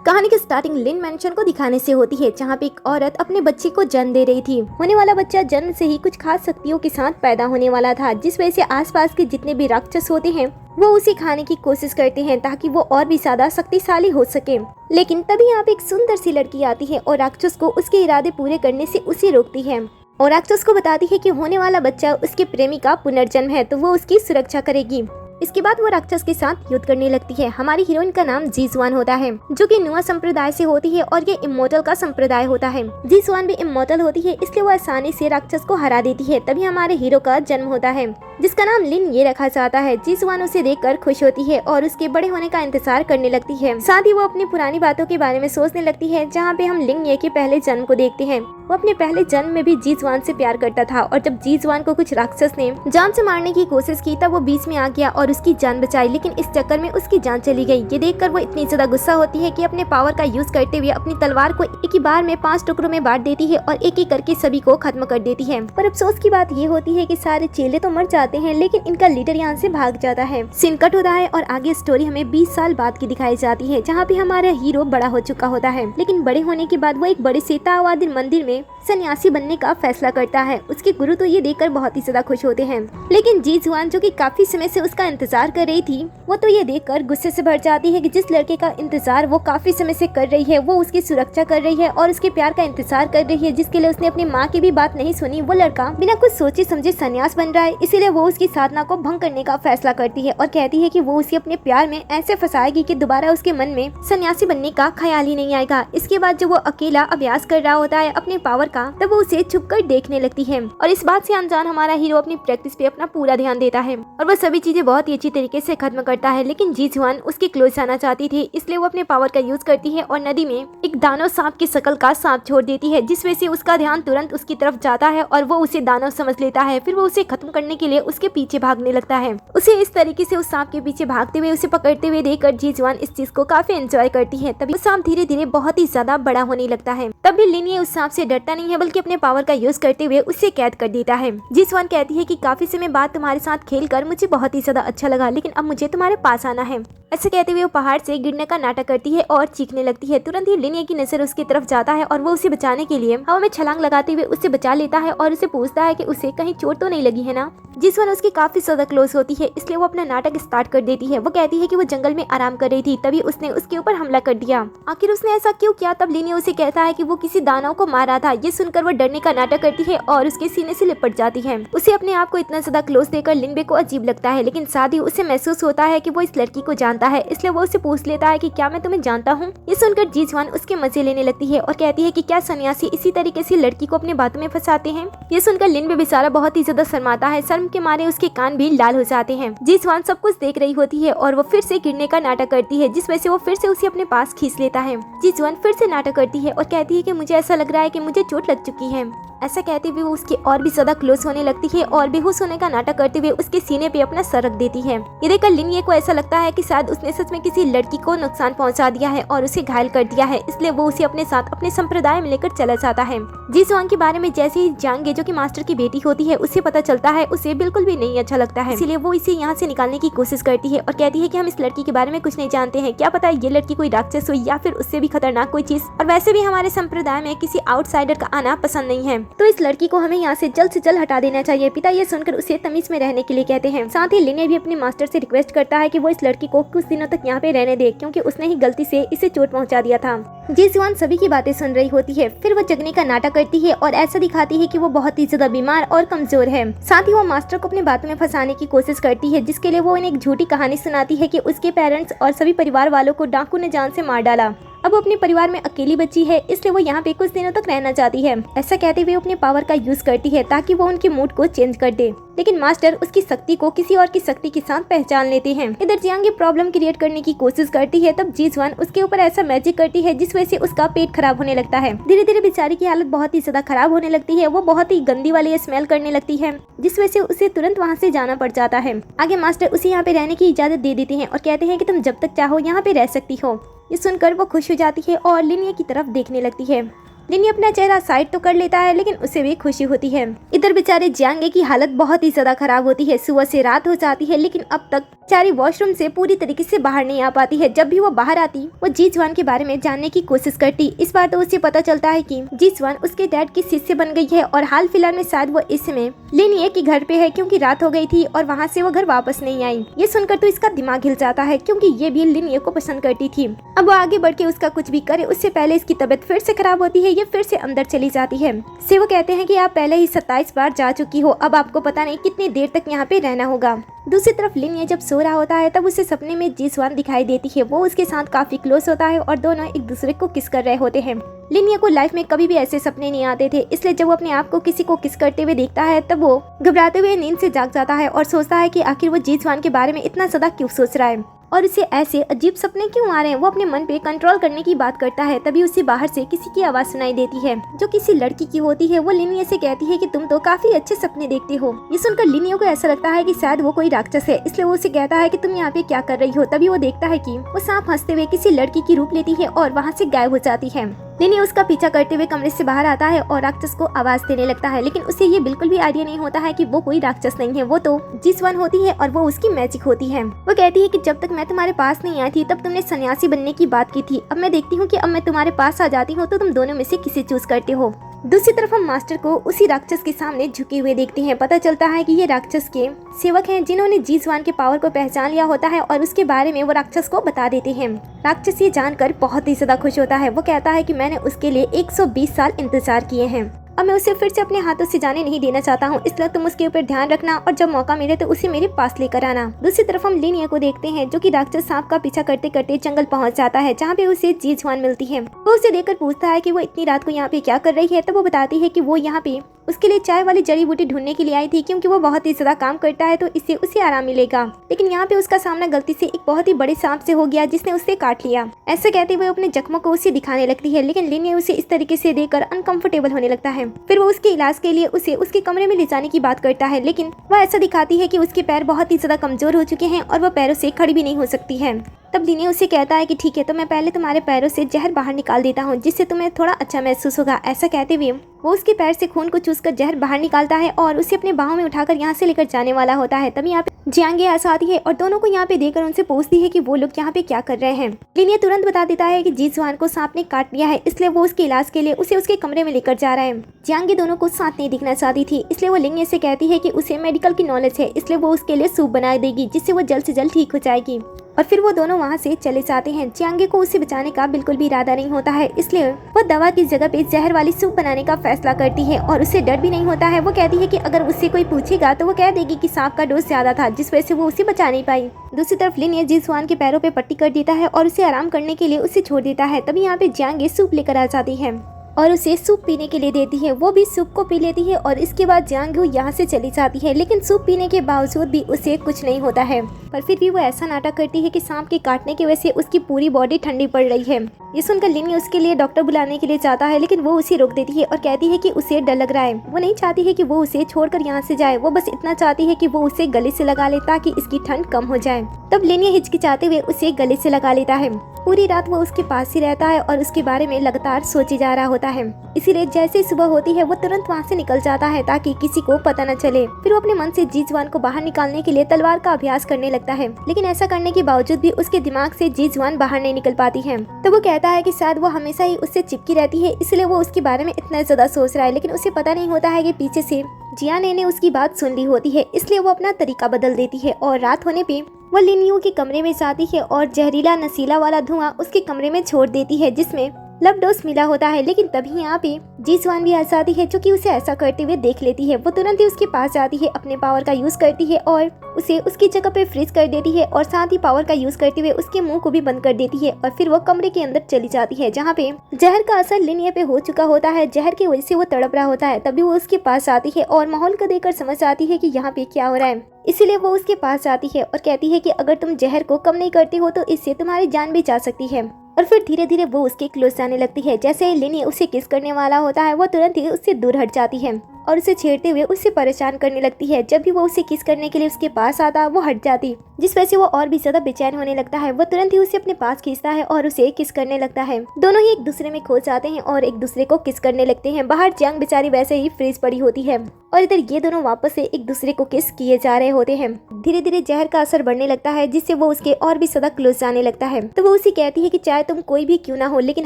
कहानी की स्टार्टिंग लिन मैंशन को दिखाने से होती है, जहाँ पे एक औरत अपने बच्चे को जन्म दे रही थी। होने वाला बच्चा जन्म से ही कुछ खास शक्तियों के साथ पैदा होने वाला था, जिस वजह से आसपास के जितने भी राक्षस होते हैं वो उसे खाने की कोशिश करते हैं ताकि वो और भी ज्यादा शक्तिशाली हो सके। लेकिन तभी यहाँ पे एक सुंदर सी लड़की आती है और राक्षस को उसके इरादे पूरे करने से उसे रोकती है और राक्षस को बताती है कि होने वाला बच्चा उसके प्रेमी का पुनर्जन्म है, तो वो उसकी सुरक्षा करेगी। इसके बाद वो राक्षस के साथ युद्ध करने लगती है। हमारी हीरोइन का नाम जीजुआन होता है, जो कि नुआ संप्रदाय से होती है और ये इमोर्टल का संप्रदाय होता है। जीजुआन भी इमोर्टल होती है, इसलिए वो आसानी से राक्षस को हरा देती है। तभी हमारे हीरो का जन्म होता है, जिसका नाम लिन ये रखा जाता है। जीजुआन उसे देखकर खुश होती है और उसके बड़े होने का इंतजार करने लगती है। साथ ही वो अपनी पुरानी बातों के बारे में सोचने लगती है, जहाँ पे हम लिन ये के पहले जन्म को देखते हैं। वो अपने पहले जन्म में भी जीजुआन से प्यार करता था और जब जीजुआन को कुछ राक्षस ने जान से मारने की कोशिश की तब वो बीच में आ गया और उसकी जान बचाई, लेकिन इस चक्कर में उसकी जान चली गई। ये देखकर वो इतनी ज्यादा गुस्सा होती है कि अपने पावर का यूज करते हुए अपनी तलवार को एक ही बार में 5 टुकड़ों में बांट देती है और एक एक करके सभी को खत्म कर देती है। पर अफसोस की बात ये होती है कि सारे चेले तो मर जाते हैं, लेकिन इनका लीडर यहाँ से भाग जाता है। सीन कट होता है और आगे स्टोरी हमें 20 साल बाद की दिखाई जाती है, जहाँ पे हमारा हीरो बड़ा हो चुका होता है। लेकिन बड़े होने के बाद वो एक बड़े से ताओवादी मंदिर में सन्यासी बनने का फैसला करता है। उसके गुरु तो ये देखकर बहुत ही ज्यादा खुश होते हैं, लेकिन जीजुआन जो कि काफी समय से उसका इंतजार कर रही थी, वो तो ये देखकर गुस्से से भर जाती है कि जिस लड़के का इंतजार वो काफी समय से कर रही है, वो उसकी सुरक्षा कर रही है और उसके प्यार का इंतजार कर रही है, जिसके लिए उसने अपनी माँ की भी बात नहीं सुनी। वो लड़का बिना कुछ सोचे समझे सन्यास बन रहा है, इसीलिए वो उसकी साधना को भंग करने का फैसला करती है और कहती है कि वो उसे अपने प्यार में ऐसे फंसाएगी कि दोबारा उसके मन में सन्यासी बनने का ख्याल ही नहीं आएगा। इसके बाद जब वो अकेला अभ्यास कर रहा होता है अपने पावर का, तब वो उसे छुपकर देखने लगती है और इस बात से अनजान हमारा हीरो अपनी प्रैक्टिस पे अपना पूरा ध्यान देता है और वो सभी चीजें बहुत ही अच्छी तरीके से खत्म करता है। लेकिन जीजुआन उसके क्लोज आना चाहती थी, इसलिए वो अपने पावर का यूज करती है और नदी में एक दानव सांप की शक्ल का सांप छोड़ देती है, जिस वजह से उसका ध्यान तुरंत उसकी तरफ जाता है और वो उसे दानव समझ लेता है। फिर वो उसे खत्म करने के लिए उसके पीछे भागने लगता है। उसे इस तरीके से उस सांप के पीछे भागते हुए उसे पकड़ते हुए देखकर जीजुआन इस चीज को काफी एंजॉय करती है। तभी सांप धीरे धीरे बहुत ही ज्यादा बड़ा होने लगता है। तभी लिन ये उस सांप से डरता नहीं है, बल्कि अपने पावर का यूज करते हुए उसे कैद कर देता है। जीजुआन कहती है कि काफी समय बाद तुम्हारे साथ खेलकर मुझे बहुत ही ज्यादा अच्छा लगा, लेकिन अब मुझे तुम्हारे पास आना है। ऐसे कहते हुए वो पहाड़ से गिरने का नाटक करती है और चीखने लगती है। तुरंत ही लिन की नजर उसकी तरफ जाता है और वो उसे बचाने के लिए हवा में छलांग लगाते हुए उसे बचा लेता है और उसे पूछता है कि उसे कहीं चोट तो नहीं लगी है ना। जीजुआन उसकी काफी ज्यादा क्लोज होती है, इसलिए वो अपना नाटक स्टार्ट कर देती है। वो कहती है कि वो जंगल में आराम कर रही थी, तभी उसने उसके ऊपर हमला कर दिया। आखिर उसने ऐसा क्यों किया? तब लिन उसे कहता है कि वो किसी दानव को मार रहा था। ये सुनकर वो डरने का नाटक करती है और उसके सीने से लिपट जाती है। उसे अपने आप को इतना ज्यादा क्लोज देखकर लिन को अजीब लगता है, लेकिन साथ ही उसे महसूस होता है कि वो इस लड़की को जानता है, इसलिए वो उसे पूछ लेता है कि क्या मैं तुम्हें जानता हूँ। ये सुनकर जीजुआन उसके मजे लेने लगती है और कहती है कि क्या सन्यासी इसी तरीके से लड़की को अपने बातों में फंसाते हैं। ये सुनकर लिन भी बेचारा बहुत ही ज्यादा शर्माता है, शर्म के मारे उसके कान भी लाल हो जाते हैं। जीजुआन सब कुछ देख रही होती है और वो फिर से गिरने का नाटक करती है, जिस वजह से वो फिर से उसे अपने पास खींच लेता है। जीजुआन फिर से नाटक करती है और कहती है कि मुझे ऐसा लग रहा है कि मुझे चोट लग चुकी है। ऐसा कहते हुए वो उसके और भी ज्यादा क्लोज होने लगती है और बेहोश होने का नाटक करते हुए उसके सीने पे अपना सर रख देती है। ये देखकर लिन को ऐसा लगता है कि शायद उसने सच में किसी लड़की को नुकसान पहुंचा दिया है और उसे घायल कर दिया है, इसलिए वो उसे अपने साथ अपने संप्रदाय में लेकर चला जाता है। जीजुआन के बारे में जैसे ही जांगे, जो कि मास्टर की बेटी होती है, उसे पता चलता है, उसे बिल्कुल भी नहीं अच्छा लगता है, इसलिए वो इसे यहाँ से निकालने की कोशिश करती है और कहती है कि हम इस लड़की के बारे में कुछ नहीं जानते हैं, क्या पता ये लड़की कोई राक्षस हो या फिर उससे भी खतरनाक कोई चीज, और वैसे भी हमारे संप्रदाय में किसी आउटसाइडर का आना पसंद नहीं है, तो इस लड़की को हमें यहाँ से जल्द से जल्द हटा देना चाहिए। पिता ये सुनकर उसे तमीज में रहने के लिए कहते हैं। साथ ही लिन भी अपने मास्टर से रिक्वेस्ट करता है कि वो इस लड़की को कुछ दिनों तक यहाँ पे रहने दे, क्योंकि उसने ही गलती से इसे चोट पहुँचा दिया था। जीजुआन सभी की बातें सुन रही होती है। फिर वो जगने का नाटक करती है और ऐसा दिखाती है कि वो बहुत ही ज्यादा बीमार और कमजोर है। साथ ही वो मास्टर को अपने बातों में फंसाने की कोशिश करती है, जिसके लिए वो इन्हें एक झूठी कहानी सुनाती है कि उसके पेरेंट्स और सभी परिवार वालों को डाकू ने जान से मार डाला। अब वो अपने परिवार में अकेली बची है, इसलिए वो यहाँ पे कुछ दिनों तक रहना चाहती है। ऐसा कहते हुए अपने पावर का यूज करती है ताकि वो उनके मूड को चेंज कर दे, लेकिन मास्टर उसकी शक्ति को किसी और की शक्ति के साथ पहचान लेते हैं। इधर जियांग प्रॉब्लम क्रिएट करने की कोशिश करती है, तब जीजुआन उसके ऊपर ऐसा मैजिक करती है जिस वजह से उसका पेट खराब होने लगता है। धीरे धीरे बेचारी की हालत बहुत ही ज्यादा खराब होने लगती है। वो बहुत ही गंदी वाली स्मेल करने लगती है, जिस वजह से उसे तुरंत वहाँ से जाना पड़ जाता है। आगे मास्टर उसे यहाँ पे रहने की इजाजत दे देते हैं और कहते हैं कि तुम जब तक चाहो यहाँ पे रह सकती हो। ये सुनकर वो खुश हो जाती है और लिन की तरफ देखने लगती है। लिनी अपना चेहरा साइड तो कर लेता है लेकिन उसे भी खुशी होती है। इधर बेचारे जियांगे की हालत बहुत ही ज्यादा खराब होती है। सुबह से रात हो जाती है लेकिन अब तक बेचारी वॉशरूम से पूरी तरीके से बाहर नहीं आ पाती है। जब भी वो बाहर आती वो जीजवान के बारे में जानने की कोशिश करती। इस बार तो उसे पता चलता है कि जीजवान उसके डैड की शिष्य बन गई है और हाल फिलहाल में शायद वो इस समय लिनिए की घर पे है क्योंकि रात हो गई थी और वहाँ से वो घर वापस नहीं आई। ये सुनकर तो इसका दिमाग हिल जाता है क्योंकि ये भी लिनिए को पसंद करती थी। अब वो आगे बढ़ के उसका कुछ भी करे उससे पहले इसकी तबीयत फिर से खराब होती है। ये फिर से अंदर चली जाती है। से वो कहते हैं कि आप पहले ही 27 बार जा चुकी हो, अब आपको पता नहीं कितनी देर तक यहाँ पे रहना होगा। दूसरी तरफ लिनिए जब सो रहा होता है तब उसे सपने में जीजवान दिखाई देती है। वो उसके साथ काफी क्लोज होता है और दोनों एक दूसरे को किस कर रहे होते हैं। लिनिए को लाइफ में कभी भी ऐसे सपने नहीं आते थे, इसलिए जब वो अपने आप को किसी को किस करते हुए देखता है तब वो घबराते हुए नींद से जाग जाता है और सोचता है कि आखिर वो जीजवान के बारे में इतना ज्यादा क्यों सोच रहा है और उसे ऐसे अजीब सपने क्यों आ रहे हैं। वो अपने मन पे कंट्रोल करने की बात करता है। तभी उसे बाहर से किसी की आवाज सुनाई देती है जो किसी लड़की की होती है। वो लिनिए से कहती है कि तुम तो काफी अच्छे सपने देखती हो। ये सुनकर लिनिए को ऐसा लगता है कि शायद वो कोई राक्षस है, इसलिए वो उसे कहता है कि तुम यहाँ पे क्या कर रही हो। तभी वो देखता है कि वो सांप हंसते हुए किसी लड़की की रूप लेती है और वहाँ से गायब हो जाती है। लिनिए उसका पीछा करते हुए कमरे से बाहर आता है और राक्षस को आवाज देने लगता है, लेकिन उसे ये बिल्कुल भी आइडिया नहीं होता है कि वो कोई राक्षस नहीं है, वो तो जीजवान होती है और वो उसकी मैजिक होती है। वो कहती है कि जब तक मैं तुम्हारे पास नहीं आई थी तब तुमने सन्यासी बनने की बात की थी। अब मैं देखती हूँ कि अब मैं तुम्हारे पास आ जाती हूँ तो तुम दोनों में से किसे चूज करते हो। दूसरी तरफ हम मास्टर को उसी राक्षस के सामने झुके हुए देखते हैं। पता चलता है कि ये राक्षस के सेवक हैं जिन्होंने जीजवान के पावर को पहचान लिया होता है और उसके बारे में वो राक्षस को बता देते हैं। राक्षस ये जानकर बहुत ही ज्यादा खुश होता है। वो कहता है कि मैंने उसके लिए 120 साल इंतजार किए हैं। अब मैं उसे फिर से अपने हाथों से जाने नहीं देना चाहता हूँ, इसलिए तुम उसके ऊपर ध्यान रखना और जब मौका मिले तो उसे मेरे पास लेकर आना। दूसरी तरफ हम लिनिए को देखते हैं जो कि राक्षस सांप का पीछा करते करते जंगल पहुँच जाता है जहाँ पे उसे जीजवान मिलती है। वो उसे देखकर पूछता है कि वो इतनी रात को यहाँ पे क्या कर रही है। तो वो बताती है कि वो यहाँ पे उसके लिए चाय वाली जड़ी बूटी ढूंढने के लिए आई थी क्योंकि वो बहुत ही ज्यादा काम करता है तो इससे उसे आराम मिलेगा। लेकिन यहाँ पे उसका सामना गलती से एक बहुत ही बड़े सांप से हो गया जिसने उसे काट लिया। ऐसा कहते हुए अपने जख्मों को उसे दिखाने लगती है, लेकिन लिनिए उसे इस तरीके से देखकर अनकंफर्टेबल होने लगता है। फिर वो उसके इलाज के लिए उसे उसके कमरे में ले जाने की बात करता है, लेकिन वह ऐसा दिखाती है कि उसके पैर बहुत ही ज्यादा कमजोर हो चुके हैं और वह पैरों से खड़ी भी नहीं हो सकती है। तब लिनिए उसे कहता है कि ठीक है, तो मैं पहले तुम्हारे पैरों से जहर बाहर निकाल देता हूँ जिससे तुम्हें थोड़ा अच्छा महसूस होगा। ऐसा कहते हुए वो उसके पैर से खून को चूसकर जहर बाहर निकालता है और उसे अपने बाहों में उठाकर यहाँ से लेकर जाने वाला होता है। तभी यहाँ पे जियांगे ऐसा आती है और दोनों को यहाँ पे देखकर उनसे पूछती है कि वो लोग यहाँ पे क्या कर रहे हैं। लिनिए तुरंत बता देता है कि जीजवान को सांप ने काट लिया है, इसलिए वो उसके इलाज के लिए उसे उसके कमरे में लेकर जा रहा है। जियांगे दोनों को साथ नहीं दिखना चाहती थी, इसलिए वो लिनिए से कहती है कि उसे मेडिकल की नॉलेज है, इसलिए वो उसके लिए सूप बना देगी जिससे वो जल्द से जल्द ठीक हो जाएगी। और फिर वो दोनों वहाँ से चले जाते हैं। जियांगे को उसे बचाने का बिल्कुल भी इरादा नहीं होता है, इसलिए वो दवा की जगह पे जहर वाली सूप बनाने का फैसला करती है और उसे डर भी नहीं होता है। वो कहती है कि अगर उससे कोई पूछेगा तो वो कह देगी कि सांप का डोज ज्यादा था जिस वजह से वो उसे बचा नहीं पाई। दूसरी तरफ लिनिए जीजवान के पैरों पे पट्टी कर देता है और उसे आराम करने के लिए उसे छोड़ देता है। तभी यहाँ पे जियांगे सूप लेकर आ जाती है और उसे सूप पीने के लिए देती है। वो भी सूप को पी लेती है और इसके बाद जियांगे यहाँ से चली जाती है, लेकिन सूप पीने के बावजूद भी उसे कुछ नहीं होता है। पर फिर भी वो ऐसा नाटक करती है कि सांप के काटने की वजह से उसकी पूरी बॉडी ठंडी पड़ रही है। ये सुनकर लिनी उसके लिए डॉक्टर बुलाने के लिए जाता है, लेकिन वो उसे रोक देती है और कहती है कि उसे डर लग रहा है। वो नहीं चाहती है कि वो उसे छोड़कर यहाँ से जाए, वो बस इतना चाहती है कि वो उसे गले से लगा ले ताकि इसकी ठंड कम हो जाए। तब लिनी हिचकिचाते हुए उसे गले से लगा लेता है। पूरी रात वो उसके पास ही रहता है और उसके बारे में लगातार सोचे जा रहा होता है। इसीलिए जैसे सुबह होती है वो तुरंत वहाँ से निकल जाता है ताकि किसी को पता न चले। फिर वो अपने मन से जीजवान को बाहर निकालने के लिए तलवार का अभ्यास करने लगता है, लेकिन ऐसा करने के बावजूद भी उसके दिमाग से जीजवान बाहर नहीं निकल पाती है। तो वो कहता है कि शायद वो हमेशा ही उससे चिपकी रहती है, इसलिए वो उसके बारे में इतना ज्यादा सोच रहा है। लेकिन उसे पता नहीं होता है कि पीछे से जियाने ने उसकी बात सुन ली होती है, इसलिए वो अपना तरीका बदल देती है और रात होने पे वो लिनियो के कमरे में जाती है और जहरीला नशीला वाला धुआं उसके कमरे में छोड़ देती है जिसमें लव डोज मिला होता है। लेकिन तभी यहाँ पे जीजवान भी आ जाती है जो कि उसे ऐसा करते हुए देख लेती है। वो तुरंत ही उसके पास जाती है, अपने पावर का यूज करती है और उसे उसकी जगह पे फ्रीज कर देती है और साथ ही पावर का यूज करते हुए उसके मुंह को भी बंद कर देती है। और फिर वो कमरे के अंदर चली जाती है जहाँ पे जहर का असर लिनिया पे हो चुका होता है। जहर की वजह से वो तड़प रहा होता है। तभी वो उसके पास आती है और माहौल को देखकर समझ आती है कि यहाँ पे क्या हो रहा है, इसीलिए वो उसके पास जाती है और कहती है कि अगर तुम जहर को कम नहीं करते हो तो इससे तुम्हारी जान भी जा सकती है। और फिर धीरे धीरे वो उसके क्लोज जाने लगती है। जैसे ही लिनी उसे किस करने वाला होता है वो तुरंत ही उससे दूर हट जाती है और उसे छेड़ते हुए उससे परेशान करने लगती है। जब भी वो उसे किस करने के लिए उसके पास आता वो हट जाती, जिस वजह से वो और भी ज्यादा बेचैन होने लगता है। वो तुरंत ही उसे अपने पास खींचता है और उसे किस करने लगता है। दोनों ही एक दूसरे में खो जाते हैं और एक दूसरे को किस करने लगते हैं। बाहर जियांग बेचारी वैसे ही फ्रीज पड़ी होती है और इधर ये दोनों वापस से एक दूसरे को किस किए जा रहे होते हैं। धीरे धीरे जहर का असर बढ़ने लगता है, जिससे वो उसके और भी ज्यादा क्लोज जाने लगता है। तो वो उसे कहती है कि चाहे तुम कोई भी क्यों ना हो, लेकिन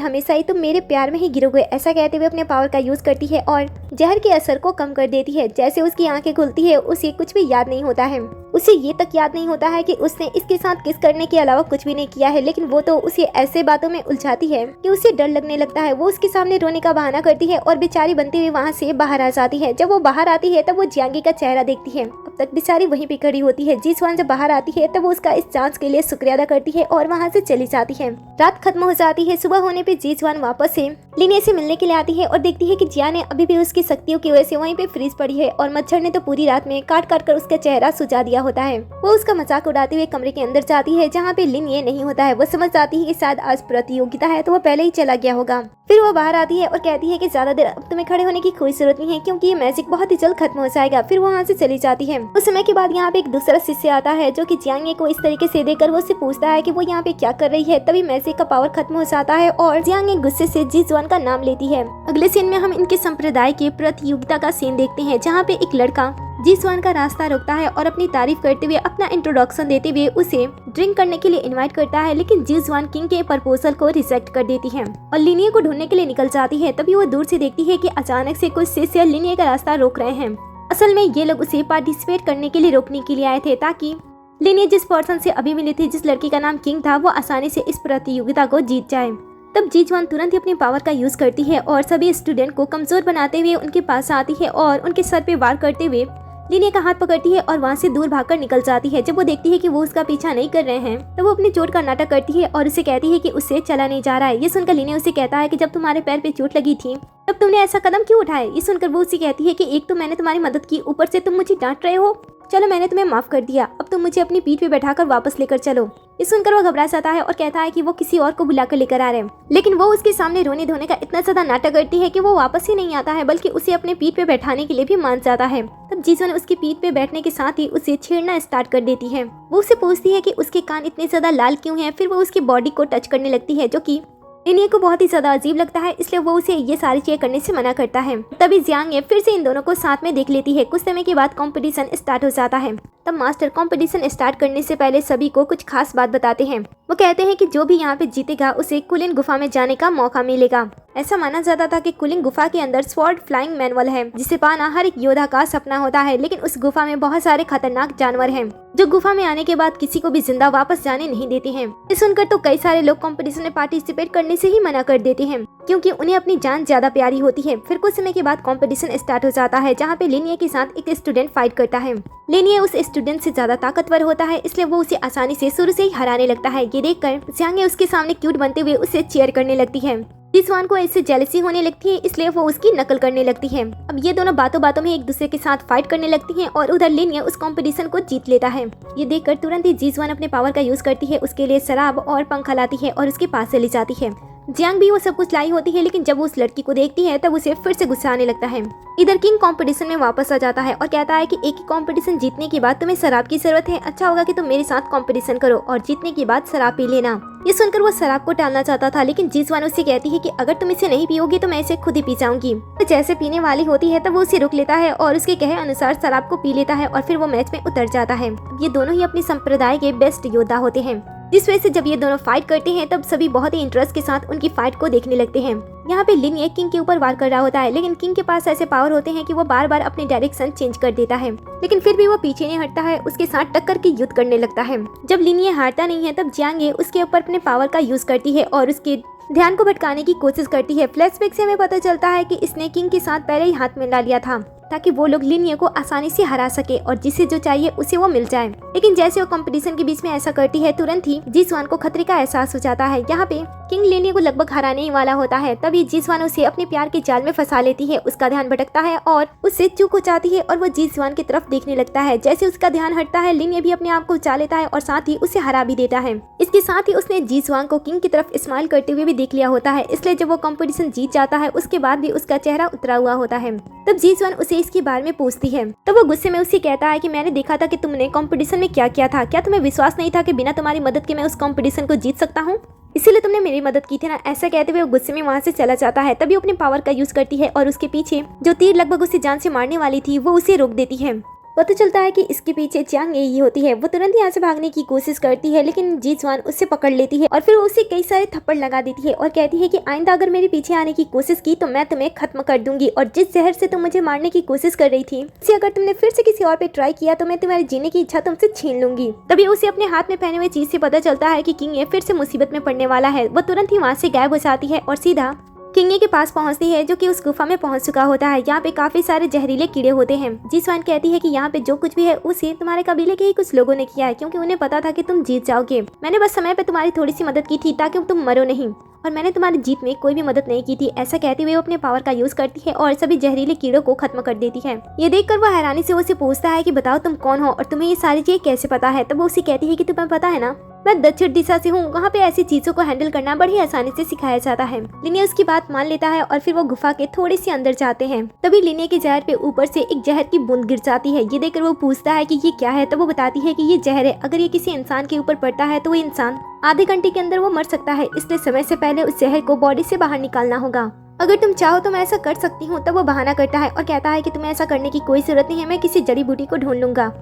हमेशा ही तुम मेरे प्यार में ही गिरोगे। ऐसा कहते हुए अपने पावर का यूज करती है और जहर के असर को कम कर देती है। जैसे उसकी आंखें खुलती है उसे कुछ भी याद नहीं होता है। उसे ये तक याद नहीं होता है कि उसने इसके साथ किस करने के अलावा कुछ भी नहीं किया है, लेकिन वो तो उसे ऐसे बातों में उलझाती है कि उसे डर लगने लगता है। वो उसके सामने रोने का बहाना करती है और बेचारी बनती हुई वहाँ से बाहर आ जाती है। जब वो बाहर आती है तब वो जियांगी का चेहरा देखती है। अब तक बेचारी वहीं पे खड़ी होती है। जीसवान जब बाहर आती है तब वो उसका इस चांस के लिए शुक्रिया अदा करती है और वहाँ से चली जाती है। रात खत्म हो जाती है। सुबह होने पे जीसवान वापस से लिनिया से मिलने के लिए आती है और देखती है कि जिया ने अभी भी उसकी शक्तियों की वजह से वहीं पे फ्रीज पड़ी है और मच्छर ने तो पूरी रात में काट काट कर उसका चेहरा सुझा दिया होता है। वो उसका मजाक उड़ाते हुए कमरे के अंदर जाती है जहाँ पे लिनिया नहीं होता है। वो समझ जाती है कि शायद आज प्रतियोगिता है तो वो पहले ही चला गया होगा। फिर वो बाहर आती है और कहती है कि ज्यादा देर अब तुम्हें खड़े होने की कोई जरूरत नहीं है क्योंकि ये मैजिक बहुत ही जल्द खत्म हो जाएगा। फिर वो वहाँ से चली जाती है। उस समय के बाद यहाँ पे एक दूसरा शिष्य आता है जो कि जियांग को इस तरीके से देकर वो उससे पूछता है कि वो यहाँ पे क्या कर रही है। तभी मैजिक का पावर खत्म हो जाता है और जियांग गुस्से से जीसवान का नाम लेती है। अगले सीन में हम इनके संप्रदाय के प्रतियोगिता का सीन देखते हैं जहाँ पे एक लड़का जीसवान का रास्ता रोकता है और अपनी तारीफ करते हुए अपना इंट्रोडक्शन देते हुए उसे ड्रिंक करने के लिए इनवाइट करता है, लेकिन जीसवान किंग के प्रपोजल को रिजेक्ट कर देती है और लिनिया को ढूंढने के लिए निकल जाती है। तभी वो दूर से देखती है कि अचानक से कुछ शिष्य लिनिया का रास्ता रोक रहे हैं। असल में ये लोग उसे पार्टिसिपेट करने के लिए रोकने के लिए आए थे ताकि लिनिया जिस पर्सन से अभी मिली थी, जिस लड़की का नाम किंग था, वो आसानी से इस प्रतियोगिता को जीत जाए। तब जीसवान तुरंत ही अपनी पावर का यूज करती है और सभी स्टूडेंट को कमजोर बनाते हुए उनके पास आती है और उनके सर पे वार करते हुए लिनिया का हाथ पकड़ती है और वहाँ से दूर भागकर निकल जाती है। जब वो देखती है कि वो उसका पीछा नहीं कर रहे हैं तब वो अपनी चोट का नाटक करती है और उसे कहती है कि उससे चला नहीं जा रहा है। ये सुनकर लिनिया उसे कहता है कि जब तुम्हारे पैर पे चोट लगी थी तब तुमने ऐसा कदम क्यों उठाया। ये सुनकर वो उसे कहती है कि एक तो मैंने तुम्हारी मदद की, ऊपर से तुम मुझे डांट रहे हो। चलो मैंने तुम्हें माफ कर दिया, अब तुम मुझे अपनी पीठ पे बैठाकर वापस लेकर चलो। ये सुनकर वो घबरा जाता है और कहता है कि वो किसी और को बुलाकर लेकर आ रहे हैं, लेकिन वो उसके सामने रोने धोने का इतना ज्यादा नाटक करती है कि वो वापस ही नहीं आता है बल्कि उसे अपने पीठ पे बैठाने के लिए भी मान जाता है। तब जीसो ने उसकी पीठ पे बैठने के साथ ही उसे छेड़ना स्टार्ट कर देती है। वो उसे पूछती है कि उसके कान इतने ज्यादा लाल क्यों हैं। फिर वो उसकी बॉडी को टच करने लगती है जो कि लिनिया को बहुत ही ज्यादा अजीब लगता है, इसलिए वो उसे ये सारी चीजें करने से मना करता है। तभी जियांग फिर से इन दोनों को साथ में देख लेती है। कुछ समय के बाद कंपटीशन स्टार्ट हो जाता है। तब मास्टर कंपटीशन स्टार्ट करने से पहले सभी को कुछ खास बात बताते हैं। वो कहते हैं कि जो भी यहाँ पे जीतेगा उसे कुलिन गुफा में जाने का मौका मिलेगा। ऐसा माना जाता था कि कुलिन गुफा के अंदर स्वॉर्ड फ्लाइंग मैनुअल है जिसे पाना हर एक योद्धा का सपना होता है, लेकिन उस गुफा में बहुत सारे खतरनाक जानवर हैं जो गुफा में आने के बाद किसी को भी जिंदा वापस जाने नहीं देते हैं। ये सुनकर तो कई सारे लोग कंपटीशन में पार्टिसिपेट करने से ही मना कर देते हैं क्योंकि उन्हें अपनी जान ज्यादा प्यारी होती है। फिर कुछ समय के बाद कंपटीशन स्टार्ट हो जाता है जहाँ पे लिनिया के साथ एक स्टूडेंट फाइट करता है। लिनिया उस स्टूडेंट से ज्यादा ताकतवर होता है, इसलिए वो उसे आसानी से शुरू से ही हराने लगता है। ये देखकर जियांग उसके सामने क्यूट बनते हुए उसे चीयर करने लगती है। जीसवान को ऐसे जेलसी होने लगती है, इसलिए वो उसकी नकल करने लगती है। अब ये दोनों बातों बातों में एक दूसरे के साथ फाइट करने लगती हैं और उधर लिनिया उस कंपटीशन को जीत लेता है। ये देखकर तुरंत ही जीसवान अपने पावर का यूज करती है, उसके लिए शराब और पंखा लाती है और उसके पास चली जाती है। जियांग भी वो सब कुछ लाई होती है, लेकिन जब वो उस लड़की को देखती है तब उसे फिर से गुस्सा आने लगता है। इधर किंग कंपटीशन में वापस आ जाता है और कहता है कि एक ही कंपटीशन जीतने के बाद तुम्हें शराब की जरूरत है, अच्छा होगा कि तुम मेरे साथ कंपटीशन करो और जीतने के बाद शराब पी लेना। ये सुनकर वो शराब को टालना चाहता था, लेकिन जीसवान उससे कहती है कि अगर तुम इसे नहीं पियोगी तो मैं इसे खुद ही पी जाऊंगी। तो जैसे पीने वाली होती है तब वो उसे रोक लेता है और उसके कहे अनुसार शराब को पी लेता है और फिर वो मैच में उतर जाता है। ये दोनों ही अपने संप्रदाय के बेस्ट योद्धा होते हैं, जिस वजह से जब ये दोनों फाइट करते हैं तब सभी बहुत ही इंटरेस्ट के साथ उनकी फाइट को देखने लगते हैं। यहाँ पे लिनिया किंग के ऊपर वार कर रहा होता है, लेकिन किंग के पास ऐसे पावर होते हैं कि वो बार बार अपनी डायरेक्शन चेंज कर देता है, लेकिन फिर भी वो पीछे नहीं हटता है, उसके साथ टक्कर के युद्ध करने लगता है। जब लिनिया हारता नहीं है तब जियांग उसके ऊपर अपने पावर का यूज करती है और उसके ध्यान को भटकाने की कोशिश करती है। फ्लैशबैक से हमें पता चलता है कि इसने किंग के साथ पहले ही हाथ मिला लिया था ताकि वो लोग लिनिया को आसानी से हरा सके और जिसे जो चाहिए उसे वो मिल जाए। लेकिन जैसे वो कंपटीशन के बीच में ऐसा करती है तुरंत ही जीसवान को खतरे का एहसास हो जाता है। यहाँ पे किंग लिनिया को लगभग हराने ही वाला होता है, तभी जीसवान उसे अपने प्यार के जाल में फंसा लेती है। उसका ध्यान भटकता है और उससे चूक हो जाती है और वो जीसवान की तरफ देखने लगता है। जैसे उसका ध्यान हटता है लिनिया भी अपने आप को बचा लेता है और साथ ही उसे हरा भी देता है। इसके साथ ही उसने जीसवान को किंग की तरफ स्माइल करते हुए भी देख लिया होता है, इसलिए जब वो कंपटीशन जीत जाता है उसके बाद भी उसका चेहरा उतरा हुआ होता है। तब जीसवान उसे इसके बारे में पूछती है। तो वो गुस्से में उससे कहता है कि मैंने देखा था कि तुमने कंपटीशन में क्या किया था, क्या तुम्हें विश्वास नहीं था कि बिना तुम्हारी मदद के मैं उस कंपटीशन को जीत सकता हूँ, इसीलिए तुमने मेरी मदद की थी ना। ऐसा कहते हुए वो गुस्से में वहाँ से चला जाता है। तभी अपने पावर का यूज करती है और उसके पीछे जो तीर लगभग उसे जान से मारने वाली थी वो उसे रोक देती है। पता चलता है कि इसके पीछे चियांग यही होती है। वो तुरंत यहाँ से भागने की कोशिश करती है लेकिन जी जुआन उससे पकड़ लेती है और फिर वो उसे कई सारे थप्पड़ लगा देती है और कहती है कि आइंदा अगर मेरे पीछे आने की कोशिश की तो मैं तुम्हें खत्म कर दूंगी, और जिस जहर से तुम मुझे मारने की कोशिश कर रही थी उसे अगर तुमने फिर से किसी और पे ट्राई किया तो मैं तुम्हारे जीने की इच्छा तुमसे छीन लूंगी। तभी उसे अपने हाथ में पहने हुए चीज से पता चलता है कि किंग ये फिर से मुसीबत में पड़ने वाला है। वो तुरंत ही वहाँ से गायब हो जाती है और सीधा किंगे के पास पहुंचती है जो कि उस गुफा में पहुंच चुका होता है। यहाँ पे काफी सारे जहरीले कीड़े होते हैं। जी स्वान कहती है कि यहाँ पे जो कुछ भी है उसे तुम्हारे कबीले के ही कुछ लोगों ने किया है, क्योंकि उन्हें पता था कि तुम जीत जाओगे। मैंने बस समय पे तुम्हारी थोड़ी सी मदद की थी ताकि तुम मरो नहीं, और मैंने तुम्हारी जीत में कोई भी मदद नहीं की थी। ऐसा कहते हुए वो अपने पावर का यूज करती है और सभी जहरीले कीड़ों को खत्म कर देती है। ये देखकर वो हैरानी से उसे पूछता है कि बताओ तुम कौन हो और तुम्हें ये सारी चीजें कैसे पता है। तब वो उसे कहती है कि तुम्हें पता है ना, मैं दक्षिण दिशा से हूँ, वहाँ पे ऐसी चीजों को हैंडल करना बड़ी आसानी से सिखाया जाता है। लिनिया उसकी बात मान लेता है और फिर वो गुफा के थोड़े से अंदर जाते हैं। तभी लिनिया के जहर पे ऊपर से एक जहर की बूंद गिर जाती है। ये देखकर वो पूछता है कि ये क्या है। तब वो बताती है कि ये जहर है, अगर ये किसी इंसान के ऊपर पड़ता है तो वो इंसान आधे घंटे के अंदर वो मर सकता है, इसलिए समय से पहले उस जहर को बॉडी से बाहर निकालना होगा। अगर तुम चाहो तो मैं ऐसा कर सकती हूँ। तब वो बहाना करता है और कहता है कि तुम्हें ऐसा करने की कोई जरूरत नहीं है, मैं किसी जड़ी बूटी को ढूंढ लूंगा।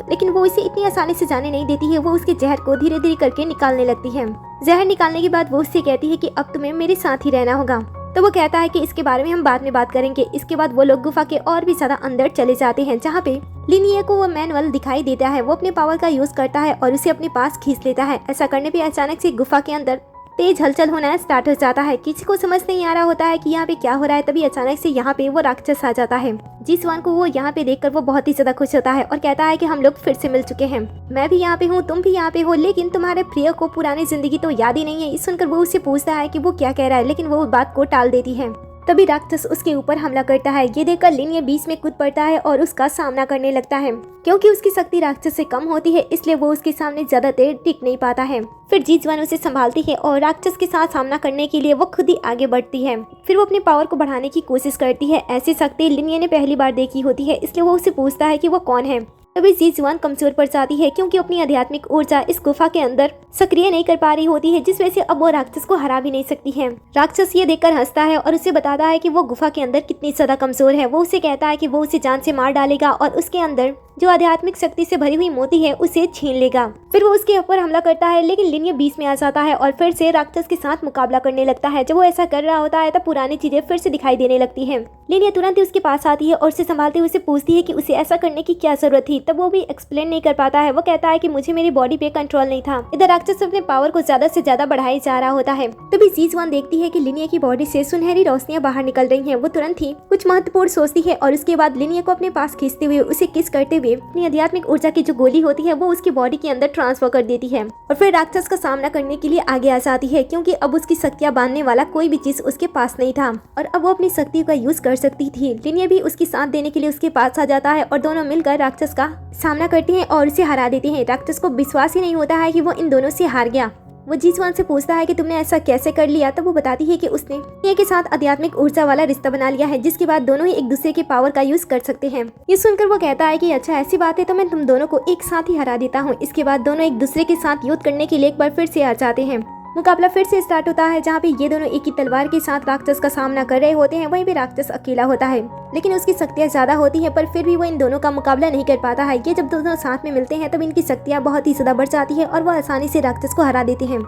लेकिन वो इसे इतनी आसानी से जाने नहीं देती है। वो उसके जहर को धीरे धीरे करके निकालने लगती है। जहर निकालने के बाद वो उससे कहती है कि अब तुम्हें मेरे साथ ही रहना होगा। तो वो कहता है कि इसके बारे में हम बाद में बात करेंगे। इसके बाद वो लोग गुफा के और भी ज्यादा अंदर चले जाते हैं, जहाँ पे लिनिया को वो मैनुअल दिखाई देता है। वो अपने पावर का यूज करता है और उसे अपने पास खींच लेता है। ऐसा करने पे अचानक से गुफा के अंदर तेज हलचल होना स्टार्ट हो जाता है। किसी को समझ नहीं आ रहा होता है कि यहाँ पे क्या हो रहा है। तभी अचानक से यहाँ पे वो राक्षस आ जाता है। जी स्वान को वो यहाँ पे देखकर वो बहुत ही ज्यादा खुश होता है और कहता है कि हम लोग फिर से मिल चुके हैं। मैं भी यहाँ पे हूँ, तुम भी यहाँ पे हो, लेकिन तुम्हारे प्रिय को पुरानी जिंदगी तो याद ही नहीं है। इस सुनकर वो उससे पूछता है कि वो क्या कह रहा है, लेकिन वो बात को टाल देती है। तभी राक्षस उसके ऊपर हमला करता है। ये देखकर लिनिया बीच में कूद पड़ता है और उसका सामना करने लगता है। क्योंकि उसकी शक्ति राक्षस से कम होती है, इसलिए वो उसके सामने ज्यादा देर टिक नहीं पाता है। फिर जी जुआन उसे संभालती है और राक्षस के साथ सामना करने के लिए वो खुद ही आगे बढ़ती है। फिर वो अपने पावर को बढ़ाने की कोशिश करती है। ऐसी शक्ति लिनिया ने पहली बार देखी होती है, इसलिए वो उसे पूछता है कि वो कौन है। तभी जी जुआन कमजोर पड़ जाती है, क्योंकि अपनी आध्यात्मिक ऊर्जा इस गुफा के अंदर सक्रिय नहीं कर पा रही होती है, जिस वजह से अब वो राक्षस को हरा भी नहीं सकती है। राक्षस ये देखकर हंसता है और उसे बताता है कि वो गुफा के अंदर कितनी ज्यादा कमजोर है। वो उसे कहता है कि वो उसे जान से मार डालेगा और उसके अंदर जो आध्यात्मिक शक्ति से भरी हुई मोती है उसे छीन लेगा। फिर वो उसके ऊपर हमला करता है, लेकिन लिनिया बीच में आ जाता है और फिर से राक्षस के साथ मुकाबला करने लगता है। जब वो ऐसा कर रहा होता है तब पुरानी चीजें फिर से दिखाई देने लगती हैं। लिनिया तुरंत ही उसके पास आती है और उसे संभालते हुए उसे पूछती है कि उसे ऐसा करने की क्या जरूरत थी। तब वो भी एक्सप्लेन नहीं कर पाता है। वो कहता है कि मुझे मेरी बॉडी पे कंट्रोल नहीं था। इधर राक्षस अपने पावर को ज्यादा से ज्यादा बढ़ाई जा रहा होता है। तभी जी जुआन देखती है कि लिनिया की बॉडी से सुनहरी रोशनियां बाहर निकल रही हैं। वो तुरंत ही कुछ महत्वपूर्ण सोचती है और उसके बाद लिनिया को अपने पास खींचते हुए उसे किस करते हुए अपनी आध्यात्मिक ऊर्जा की जो गोली होती है वो उसकी बॉडी के अंदर ट्रांसफर कर देती है और फिर राक्षस का सामना करने के लिए आगे आ जाती है, क्योंकि अब उसकी शक्तियां बांधने वाला कोई भी चीज उसके पास नहीं था और अब वो अपनी शक्ति का यूज कर सकती थी। लिनिया भी उसकी साथ देने के लिए उसके पास आ जाता है और दोनों मिलकर राक्षस का सामना करते हैं और उसे हरा देते हैं। राक्षस को विश्वास ही नहीं होता है कि वो इन दोनों से हार गया। वो जी जुआन से पूछता है कि तुमने ऐसा कैसे कर लिया। तब वो बताती है कि उसने लिनिया के साथ आध्यात्मिक ऊर्जा वाला रिश्ता बना लिया है, जिसके बाद दोनों ही एक दूसरे के पावर का यूज कर सकते हैं। ये सुनकर वो कहता है कि अच्छा ऐसी बात है तो मैं तुम दोनों को एक साथ ही हरा देता हूँ। इसके बाद दोनों एक दूसरे के साथ युद्ध करने के लिए एक बार फिर से आ जाते हैं। मुकाबला फिर से स्टार्ट होता है, जहाँ पे ये दोनों एक ही तलवार के साथ राक्षस का सामना कर रहे होते हैं। वहीं पे राक्षस अकेला होता है, लेकिन उसकी शक्तियाँ ज्यादा होती हैं, पर फिर भी वो इन दोनों का मुकाबला नहीं कर पाता है। ये जब दोनों साथ में मिलते हैं तब इनकी शक्तियाँ बहुत ही ज्यादा बढ़ जाती है और वो आसानी से राक्षस को हरा देते हैं।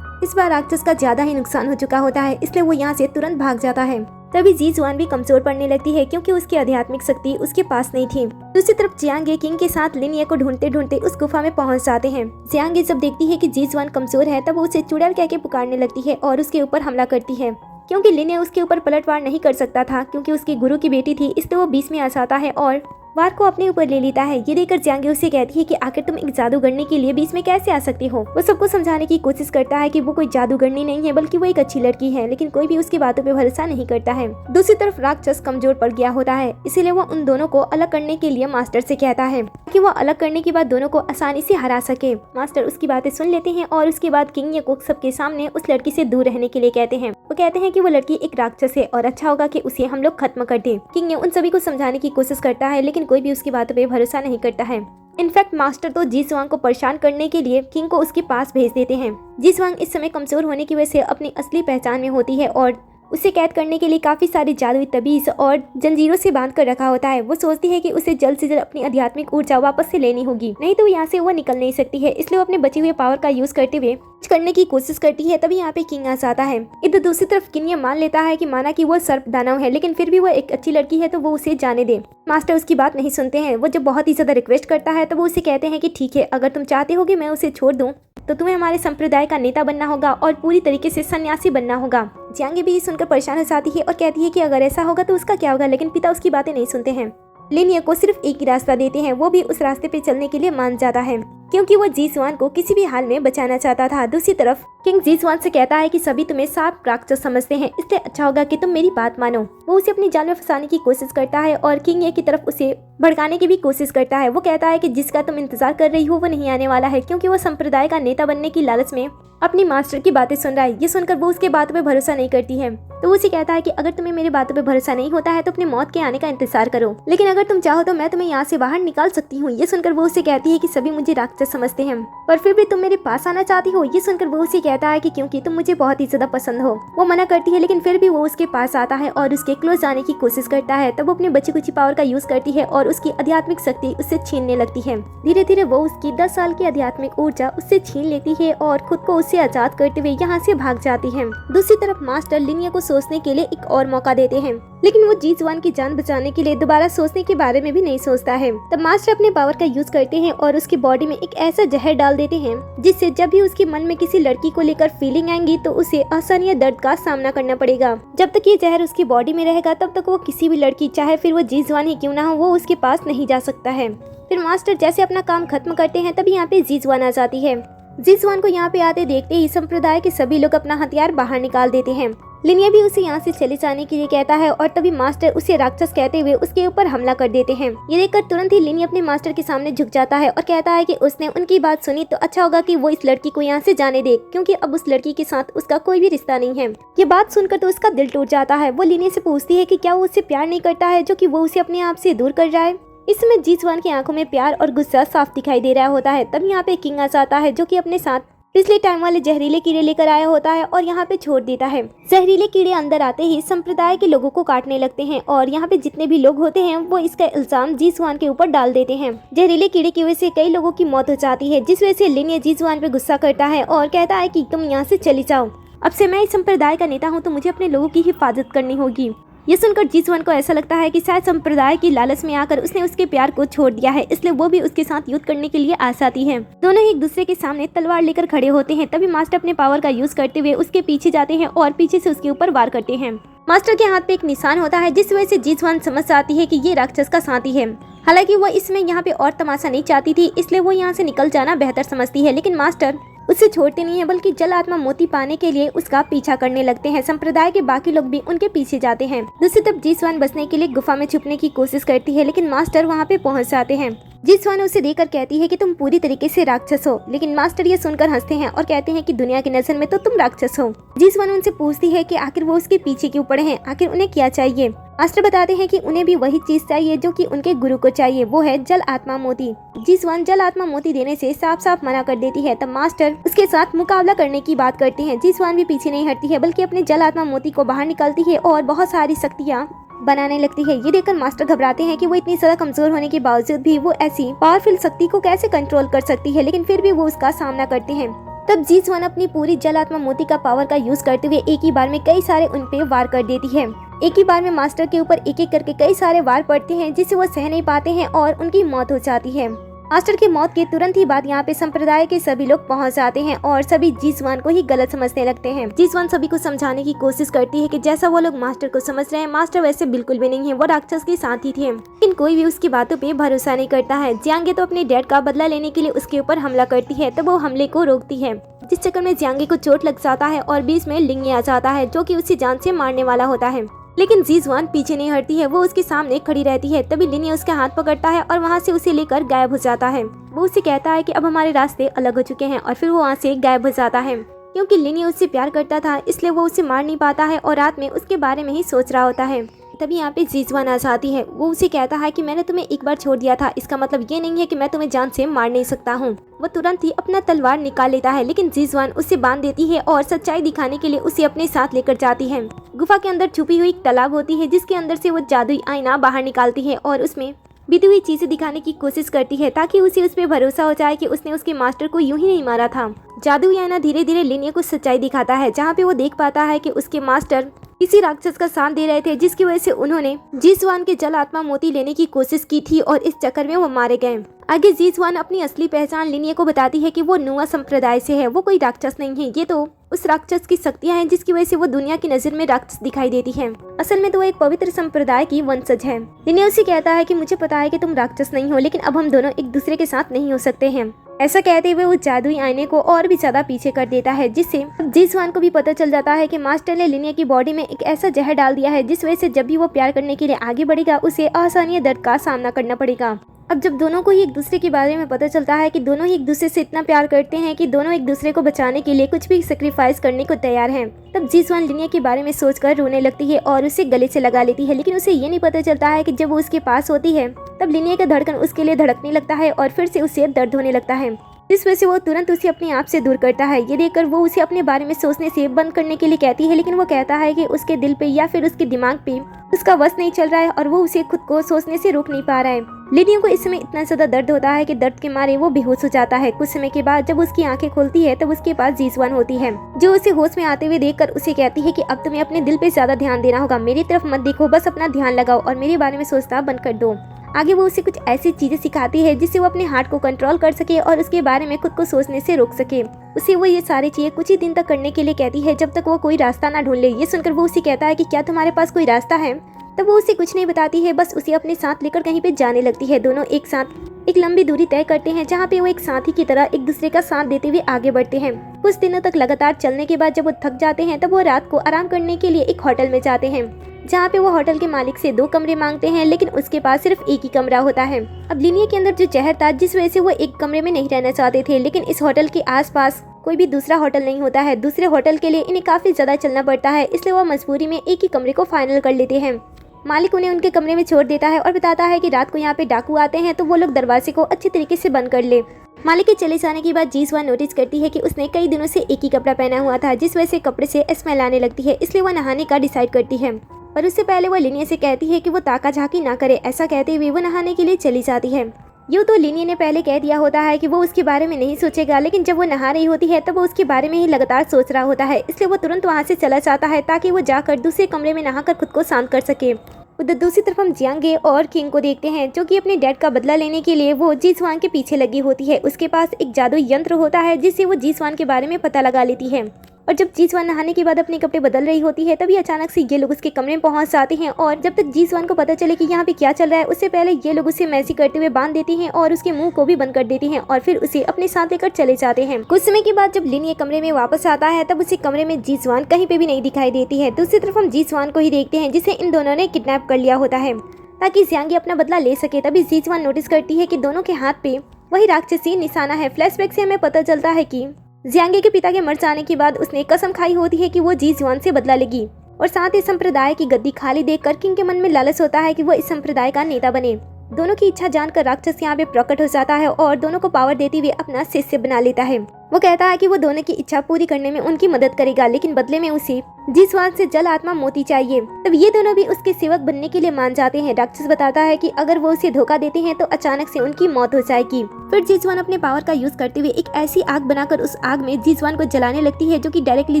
इस बार राक्षस का ज्यादा ही नुकसान हो चुका होता है, इसलिए वो यहाँ से तुरंत भाग जाता है। तभी जी जुआन भी कमजोर पड़ने लगती है, क्योंकि उसकी आध्यात्मिक शक्ति उसके पास नहीं थी। दूसरी तरफ जियांगे किंग के साथ लिनिया को ढूंढते ढूंढते उस गुफा में पहुंच जाते हैं। जियांगे जब देखती है कि जी जुआन कमजोर है तब वो उसे चुड़ैल कह के पुकारने लगती है और उसके ऊपर हमला करती है। क्योंकि लिनिया उसके ऊपर पलटवार नहीं कर सकता था, क्योंकि उसकी गुरु की बेटी थी, इसलिए वो बीच में आ जाता है और वार को अपने ऊपर ले लेता है। ये देखकर जियांग उसे कहती है कि आखिर तुम एक जादूगरनी के लिए बीच में कैसे आ सकती हो। वो सबको समझाने की कोशिश करता है कि वो कोई जादूगरनी नहीं है बल्कि वो एक अच्छी लड़की है, लेकिन कोई भी उसकी बातों पे भरोसा नहीं करता है। दूसरी तरफ राक्षस कमजोर पड़ गया होता है, इसीलिए वो उन दोनों को अलग करने के लिए मास्टर से कहता है कि वो अलग करने के बाद दोनों को आसानी से हरा सके। मास्टर उसकी बातें सुन लेते हैं और उसके बाद किंग को सबके सामने उस लड़की से दूर रहने के लिए कहते हैं। वो कहते हैं कि वो लड़की एक राक्षस है और अच्छा होगा कि उसे हम लोग खत्म कर दें। किंग उन सभी को समझाने की कोशिश करता है, लेकिन कोई भी उसकी बातों पे भरोसा नहीं करता है। इनफैक्ट मास्टर तो जी स्वांग को परेशान करने के लिए किंग को उसके पास भेज देते हैं। जी स्वांग इस समय कमजोर होने की वजह से अपनी असली पहचान में होती है और उसे कैद करने के लिए काफी सारे जादुई तबीज और जंजीरों से बांध कर रखा होता है। वो सोचती है कि उसे जल्द से जल्द अपनी आध्यात्मिक ऊर्जा वापस से लेनी होगी, नहीं तो यहाँ से वो निकल नहीं सकती है। इसलिए वो अपने बचे हुए पावर का यूज करते हुए कुछ करने की कोशिश करती है। तभी यहाँ पे किंग आ जाता है। इधर दूसरी तरफ किंग मान लेता है कि माना कि वो सर्प दानव है, लेकिन फिर भी वो एक अच्छी लड़की है तो वो उसे जाने दे। मास्टर उसकी बात नहीं सुनते हैं। वो जब बहुत ही ज्यादा रिक्वेस्ट करता है तो वो उसे कहते हैं कि ठीक है, अगर तुम चाहते हो कि मैं उसे छोड़ दूं तो तुम्हें हमारे संप्रदाय का नेता बनना होगा और पूरी तरीके से सन्यासी बनना होगा। जियांग भी सुनकर परेशान हो जाती है और कहती है कि अगर ऐसा होगा तो उसका क्या होगा, लेकिन पिता उसकी बातें नहीं सुनते हैं। लिनिया को सिर्फ एक ही रास्ता देते हैं, वो भी उस रास्ते पे चलने के लिए मान जाता है क्योंकि वो जी स्वान को किसी भी हाल में बचाना चाहता था। दूसरी तरफ किंग जी स्वान से कहता है कि सभी तुम्हें सांप राक्षस समझते हैं, इसलिए अच्छा होगा कि तुम मेरी बात मानो। वो उसे अपनी जाल में फंसाने की कोशिश करता है और किंग की तरफ उसे भड़काने की भी कोशिश करता है। वो कहता है कि जिसका तुम इंतजार कर रही हो वो नहीं आने वाला है, क्योंकि वो संप्रदाय का नेता बनने की लालच में अपनी मास्टर की बातें सुन रहा है। ये सुनकर वो उसके बातों पे भरोसा नहीं करती है। तो वो उसे कहता है कि अगर तुम्हें मेरी बातों पे भरोसा नहीं होता है तो अपनी मौत के आने का इंतजार करो, लेकिन अगर तुम चाहो तो मैं तुम्हें यहाँ से बाहर निकाल सकती हूँ। ये सुनकर वो उसे कहती है कि सभी मुझे राक्षस समझते हैं पर फिर भी तुम मेरे पास आना चाहती हो। ये सुनकर वो उसे कहता है कि क्योंकि तुम मुझे बहुत ही ज्यादा पसंद हो। वो मना करती है, लेकिन फिर भी वो उसके पास आता है और उसके क्लोज जाने की कोशिश करता है। तब वो अपने बची कुची पावर का यूज करती है और उसकी आध्यात्मिक शक्ति उससे छीनने लगती है। धीरे धीरे वो उसकी 10 साल की आध्यात्मिक ऊर्जा उससे छीन लेती है और खुद को उससे आजाद करते हुए यहाँ से भाग जाती है। दूसरी तरफ मास्टर लिनिया को सोचने के लिए एक और मौका देते हैं, लेकिन वो जी स्वान की जान बचाने के लिए दोबारा सोचने के बारे में भी नहीं सोचता है। तब मास्टर अपने पावर का यूज करते हैं और उसकी बॉडी में एक ऐसा जहर डाल देते हैं जिससे जब भी उसके मन में किसी लड़की को लेकर फीलिंग आएंगी तो उसे असहनीय दर्द का सामना करना पड़ेगा। जब तक ये जहर उसकी बॉडी में रहेगा तब तक वो किसी भी लड़की, चाहे फिर वो जी स्वान ही क्यों ना हो, वो उसके पास नहीं जा सकता है। फिर मास्टर जैसे अपना काम खत्म करते हैं तभी यहाँ पे जी स्वान आ जाती है। जी स्वान को यहाँ पे आते देखते ही संप्रदाय के सभी लोग अपना हथियार बाहर निकाल देते हैं। लिनिया भी उसे यहाँ से चले जाने के लिए कहता है और तभी मास्टर उसे राक्षस कहते हुए उसके ऊपर हमला कर देते हैं। ये देखकर तुरंत ही लिनिया अपने मास्टर के सामने झुक जाता है और कहता है कि उसने उनकी बात सुनी तो अच्छा होगा कि वो इस लड़की को यहाँ से जाने दे, क्योंकि अब उस लड़की के साथ उसका कोई भी रिश्ता नहीं है। ये बात सुनकर तो उसका दिल टूट जाता है। वो लिनिया से पूछती है कि क्या वो उससे प्यार नहीं करता है जो कि वो उसे अपने आप से दूर कर रहा है। इस समय जी स्वान की आंखों में प्यार और गुस्सा साफ दिखाई दे रहा होता है। तब यहाँ पे किंग आ जाता है जो कि अपने साथ पिछले टाइम वाले जहरीले कीड़े लेकर आया होता है और यहाँ पे छोड़ देता है। जहरीले कीड़े अंदर आते ही संप्रदाय के लोगों को काटने लगते हैं और यहाँ पे जितने भी लोग होते हैं वो इसका इल्जाम जी स्वान के ऊपर डाल देते हैं। जहरीले कीड़े की वजह से कई लोगों की मौत हो जाती है, जिस वजह से लिनिया जी स्वान पे गुस्सा करता है और कहता है कि तुम यहाँ से चली जाओ, अब से मैं इस संप्रदाय का नेता हूँ तो मुझे अपने लोगों की हिफाजत करनी होगी। ये सुनकर जी स्वान को ऐसा लगता है कि शायद संप्रदाय की लालच में आकर उसने उसके प्यार को छोड़ दिया है, इसलिए वो भी उसके साथ युद्ध करने के लिए आ जाती है। दोनों ही एक दूसरे के सामने तलवार लेकर खड़े होते हैं। तभी मास्टर अपने पावर का यूज करते हुए उसके पीछे जाते हैं और पीछे से उसके ऊपर वार करते हैं। मास्टर के हाथ पे एक निशान होता है जिस वजह से जी स्वान समझ जाती है कि ये राक्षस का साथी है। हालांकि वो इसमें यहाँ पे और तमाशा नहीं चाहती थी, इसलिए वो यहाँ से निकल जाना बेहतर समझती है, लेकिन मास्टर उससे छोड़ते नहीं है बल्कि जल आत्मा मोती पाने के लिए उसका पीछा करने लगते हैं। संप्रदाय के बाकी लोग भी उनके पीछे जाते हैं। दूसरी तरफ जी स्वान बचने के लिए गुफा में छुपने की कोशिश करती है, लेकिन मास्टर वहां पे पहुंच जाते हैं। जी स्वान उसे देखकर कहती है कि तुम पूरी तरीके से राक्षस हो, लेकिन मास्टर ये सुनकर हंसते हैं और कहते हैं कि दुनिया की नजर में तो तुम राक्षस हो। जी स्वान उनसे पूछती है कि आखिर वो उसके पीछे क्यों पड़े हैं, आखिर उन्हें क्या चाहिए। मास्टर बताते हैं कि उन्हें भी वही चीज चाहिए जो कि उनके गुरु को चाहिए, वो है जल आत्मा मोती। जी स्वान जल आत्मा मोती देने से साफ साफ मना कर देती है। तब मास्टर उसके साथ मुकाबला करने की बात करते हैं। जी स्वान भी पीछे नहीं हटती है बल्कि अपने जल आत्मा मोती को बाहर निकालती है और बहुत सारी शक्तियाँ बनाने लगती है। ये देखकर मास्टर घबराते हैं कि वो इतनी ज्यादा कमजोर होने के बावजूद भी वो ऐसी पावरफुल शक्ति को कैसे कंट्रोल कर सकती है, लेकिन फिर भी वो उसका सामना करते हैं। तब जी स्वान अपनी पूरी जल आत्मा मोती का पावर का यूज करते हुए एक ही बार में कई सारे उन पे वार कर देती है। एक ही बार में मास्टर के ऊपर एक एक करके कई सारे वार पड़ते हैं जिससे वो सह नहीं पाते हैं और उनकी मौत हो जाती है। मास्टर की मौत के तुरंत ही बाद यहाँ पे संप्रदाय के सभी लोग पहुँच जाते हैं और सभी जीसवान को ही गलत समझने लगते हैं। जीसवान सभी को समझाने की कोशिश करती है कि जैसा वो लोग मास्टर को समझ रहे हैं, मास्टर वैसे बिल्कुल भी नहीं है, वो राक्षस के साथ ही थे। लेकिन कोई भी उसकी बातों पे भरोसा नहीं करता है। जियांगे तो अपने डैड का बदला लेने के लिए उसके ऊपर हमला करती है, तब वो हमले को रोकती है, जिस चक्कर में जियांगे को चोट लग जाता है और बीच में लिंगे आ जाता है जो कि उसे जान से मारने वाला होता है। लेकिन जीजवान पीछे नहीं हटती है, वो उसके सामने खड़ी रहती है। तभी लिनिया उसका हाथ पकड़ता है और वहाँ से उसे लेकर गायब हो जाता है। वो उसे कहता है कि अब हमारे रास्ते अलग हो चुके हैं और फिर वो वहाँ से गायब हो जाता है। क्योंकि लिनिया उससे प्यार करता था इसलिए वो उसे मार नहीं पाता है और रात में उसके बारे में ही सोच रहा होता है। तभी यहाँ पे जीजवान आ जाती है। वो उसे कहता है कि मैंने तुम्हें एक बार छोड़ दिया था, इसका मतलब ये नहीं है कि मैं तुम्हें जान से मार नहीं सकता हूँ। वो तुरंत ही अपना तलवार निकाल लेता है, लेकिन जीजवान उसे बांध देती है और सच्चाई दिखाने के लिए उसे अपने साथ लेकर जाती है। गुफा के अंदर छुपी हुई एक तालाब होती है जिसके अंदर से वो जादुई आईना बाहर निकालती है और उसमें बीती हुई चीजें दिखाने की कोशिश करती है ताकि उसे उस पर भरोसा हो जाए कि उसने उसके मास्टर को यूं ही नहीं मारा था। जादुई आईना धीरे धीरे लिनिया को सच्चाई दिखाता है, जहाँ पे वो देख पाता है कि उसके मास्टर किसी राक्षस का साथ दे रहे थे, जिसकी वजह से उन्होंने जीसवान के जल आत्मा मोती लेने की कोशिश की थी और इस चक्कर में वो मारे गए। आगे जीसवान अपनी असली पहचान लिनिया को बताती है कि वो नुआ संप्रदाय से है, वो कोई राक्षस नहीं है, ये तो उस राक्षस की शक्तियां हैं जिसकी वजह से वो दुनिया की नजर में राक्षस दिखाई देती है। असल में तो वो एक पवित्र संप्रदाय की वंशज है। लिनिया उसे कहता है कि मुझे पता है कि तुम राक्षस नहीं हो, लेकिन अब हम दोनों एक दूसरे के साथ नहीं हो सकते हैं। ऐसा कहते हुए वो जादुई आईने को और भी ज्यादा पीछे कर देता है, जिससे जीसवान को भी पता चल जाता है कि मास्टर ने लिनिया की बॉडी में एक ऐसा जहर डाल दिया है जिस वजह से जब भी वो प्यार करने के लिए आगे बढ़ेगा उसे असहनीय दर्द का सामना करना पड़ेगा। अब जब दोनों को ही एक दूसरे के बारे में पता चलता है कि दोनों ही एक दूसरे से इतना प्यार करते हैं कि दोनों एक दूसरे को बचाने के लिए कुछ भी सेक्रीफाइस करने को तैयार हैं, तब जीसवान लिनिया के बारे में सोचकर रोने लगती है और उसे गले से लगा लेती है। लेकिन उसे ये नहीं पता चलता है कि जब वो उसके पास होती है तब लिनिया का धड़कन उसके लिए धड़कने लगता है और फिर से उसे दर्द होने लगता है, जिस वजह से वो तुरंत उसे अपने आप से दूर करता है। ये देखकर वो उसे अपने बारे में सोचने से बंद करने के लिए कहती है, लेकिन वो कहता है कि उसके दिल पे या फिर उसके दिमाग पे उसका वश नहीं चल रहा है और वो उसे खुद को सोचने से रोक नहीं पा रहा है। लिनिया को इस समय इतना ज्यादा दर्द होता है कि दर्द के मारे वो बेहोश हो जाता है। कुछ समय के बाद जब उसकी आंखें खोलती है तब उसके पास जीसवान होती है, जो उसे होश में आते हुए देखकर उसे कहती है कि अब तुम्हें अपने दिल पे ज्यादा ध्यान देना होगा, मेरी तरफ मत देखो, बस अपना ध्यान लगाओ और मेरे बारे में सोचना बंद कर दो। आगे वो उसे कुछ ऐसी चीजें सिखाती है जिससे वो अपने हार्ट को कंट्रोल कर सके और उसके बारे में खुद को सोचने से रोक सके। उसे वो ये सारी चीजें कुछ ही दिन तक करने के लिए कहती है जब तक वो कोई रास्ता ना ढूंढ ले। ये सुनकर वो उसे कहता है कि क्या तुम्हारे पास कोई रास्ता है? तब वो उसे कुछ नहीं बताती है, बस उसे अपने साथ लेकर कहीं पे जाने लगती है। दोनों एक साथ एक लंबी दूरी तय करते हैं जहाँ पे वो एक साथी की तरह एक दूसरे का साथ देते हुए आगे बढ़ते हैं। कुछ दिनों तक लगातार चलने के बाद जब वो थक जाते हैं तब वो रात को आराम करने के लिए एक होटल में जाते हैं, जहाँ पे वो होटल के मालिक से 2 कमरे मांगते हैं, लेकिन उसके पास सिर्फ एक ही कमरा होता है। अब लिनिया के अंदर जो जहर था जिस वजह से वो एक कमरे में नहीं रहना चाहते थे, लेकिन इस होटल के आसपास कोई भी दूसरा होटल नहीं होता है। दूसरे होटल के लिए इन्हें काफी ज्यादा चलना पड़ता है, इसलिए वो मजबूरी में एक ही कमरे को फाइनल कर लेते हैं। मालिक उन्हें उनके कमरे में छोड़ देता है और बताता है कि रात को यहाँ पे डाकू आते हैं तो वो लोग दरवाजे को अच्छी तरीके से बंद कर ले। मालिक के चले जाने के बाद जीसवान नोटिस करती है कि उसने कई दिनों से एक ही कपड़ा पहना हुआ था, जिस वजह से कपड़े से स्मेल आने लगती है, इसलिए वह नहाने का डिसाइड करती है। पर उससे पहले वो लिनिया से कहती है कि वो ताका झाकी ना करे। ऐसा कहते हुए वो नहाने के लिए चली जाती है। यूँ तो लिनिया ने पहले कह दिया होता है कि वो उसके बारे में नहीं सोचेगा, लेकिन जब वो नहा रही होती है तब वो उसके बारे में ही लगातार सोच रहा होता है, इसलिए वो तुरंत वहाँ से चला जाता है ताकि वो जाकर दूसरे कमरे में नहाकर खुद को शांत कर सके। उधर दूसरी तरफ हम जियांगे और किंग को देखते हैं, जो कि अपने डैड का बदला लेने के लिए वो जीसवान के पीछे लगी होती है। उसके पास एक जादुई यंत्र होता है जिससे वो जीसवान के बारे में पता लगा लेती है। और जब जीसवान नहाने के बाद अपने कपड़े बदल रही होती है तभी अचानक से ये लोग उसके कमरे में पहुंच जाते हैं और जब तक जीसवान को पता चले कि यहाँ पे क्या चल रहा है उससे पहले ये लोग उसे मैसी करते हुए बांध देती हैं और उसके मुंह को भी बंद कर देती हैं और फिर उसे अपने साथ लेकर चले जाते हैं। कुछ समय के बाद जब लिनिया कमरे में वापस आता है तब उसे कमरे में जीसवान कहीं पे भी नहीं दिखाई देती है। दूसरी तरफ हम जीसवान को ही देखते हैं जिसे इन दोनों ने किडनैप कर लिया होता है ताकि जियांगे अपना बदला ले सके। तभी जीसवान नोटिस करती है कि दोनों के हाथ पे वही राक्षसी निशाना है। फ्लैशबैक से हमें पता चलता है कि जियांगे के पिता के मर जाने के बाद उसने कसम खाई होती है कि वो जीसवान से बदला लेगी और साथ ही संप्रदाय की गद्दी खाली देखकर किंग के मन में लालच होता है कि वो इस संप्रदाय का नेता बने। दोनों की इच्छा जानकर राक्षस यहाँ पे प्रकट हो जाता है और दोनों को पावर देते हुए अपना शिष्य बना लेता है। वो कहता है कि वो दोनों की इच्छा पूरी करने में उनकी मदद करेगा, लेकिन बदले में उसे जीसवान से जल आत्मा मोती चाहिए। तब ये दोनों भी उसके सेवक बनने के लिए मान जाते हैं। राक्षस बताता है कि अगर वो उसे धोखा देते हैं तो अचानक से उनकी मौत हो जाएगी। फिर जीसवान अपने पावर का यूज करते हुए एक ऐसी आग बनाकर उस आग में जीसवान को जलाने लगती है, जो कि डायरेक्टली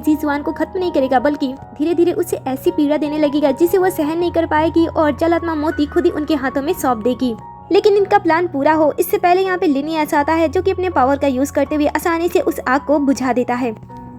जीसवान को खत्म नहीं करेगा बल्कि धीरे धीरे उसे ऐसी पीड़ा देने लगेगा जिसे वो सहन नहीं कर पाएगी और जल आत्मा मोती खुद ही उनके हाथों में सौंप देगी। लेकिन इनका प्लान पूरा हो इससे पहले यहाँ पे लिनिया आता है, जो कि अपने पावर का यूज करते हुए आसानी से उस आग को बुझा देता है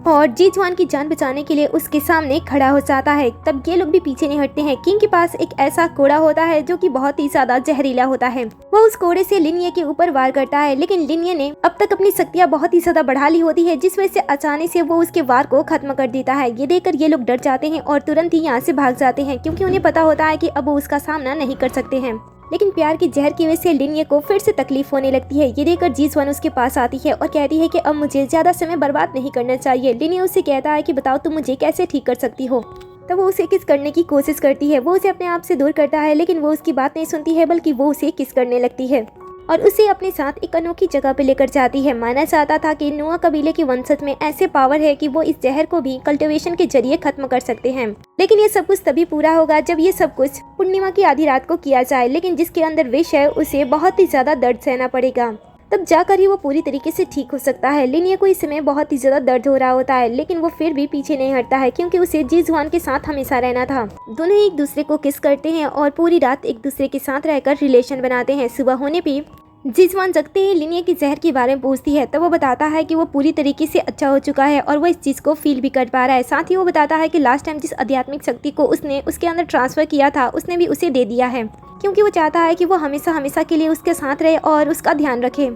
और जीजवान की जान बचाने के लिए उसके सामने खड़ा हो जाता है। तब ये लोग भी पीछे नहीं हटते हैं। किंग के पास एक ऐसा कोड़ा होता है जो कि बहुत ही ज्यादा जहरीला होता है। वो उस कोड़े से लिनिया के ऊपर वार करता है, लेकिन लिनिया ने अब तक अपनी शक्तियां बहुत ही ज्यादा बढ़ा ली होती है, जिस वजह से आसानी से वो उसके वार को खत्म कर देता है। ये देखकर ये लोग डर जाते हैं और तुरंत ही यहाँ से भाग जाते हैं, क्योंकि उन्हें पता होता है कि अब वो उसका सामना नहीं कर सकते हैं। लेकिन प्यार की जहर की वजह से लिनिया को फिर से तकलीफ होने लगती है। ये देखकर जीजवान उसके पास आती है और कहती है कि अब मुझे ज्यादा समय बर्बाद नहीं करना चाहिए। लिनिया उससे कहता है कि बताओ तुम मुझे कैसे ठीक कर सकती हो। तब वो उसे किस करने की कोशिश करती है। वो उसे अपने आप से दूर करता है, लेकिन वो उसकी बात नहीं सुनती है, बल्कि वो उसे किस करने लगती है और उसे अपने साथ एक अनोखी जगह पे लेकर जाती है। माना जाता था कि नुआ कबीले की वंशज में ऐसे पावर है कि वो इस जहर को भी कल्टीवेशन के जरिए खत्म कर सकते हैं। लेकिन ये सब कुछ तभी पूरा होगा जब ये सब कुछ पूर्णिमा की आधी रात को किया जाए। लेकिन जिसके अंदर विष है उसे बहुत ही ज्यादा दर्द सहना पड़ेगा, तब जाकर ही वो पूरी तरीके से ठीक हो सकता है। लिनिया को इस समय बहुत ही ज्यादा दर्द हो रहा होता है, लेकिन वो फिर भी पीछे नहीं हटता है, क्योंकि उसे जीजवान के साथ हमेशा रहना था। दोनों ही एक दूसरे को किस करते हैं और पूरी रात एक दूसरे के साथ रहकर रिलेशन बनाते हैं। सुबह होने पे जीजवान जगते ही लिनिया की जहर के बारे में पूछती है, तब वो बताता है कि वो पूरी तरीके से अच्छा हो चुका है और वो इस चीज़ को फील भी कर पा रहा है। साथ ही वो बताता है कि लास्ट टाइम जिस आध्यात्मिक शक्ति को उसने उसके अंदर ट्रांसफर किया था उसने भी उसे दे दिया है, क्योंकि वो चाहता है कि वो हमेशा हमेशा के लिए उसके साथ रहे और उसका ध्यान रखे।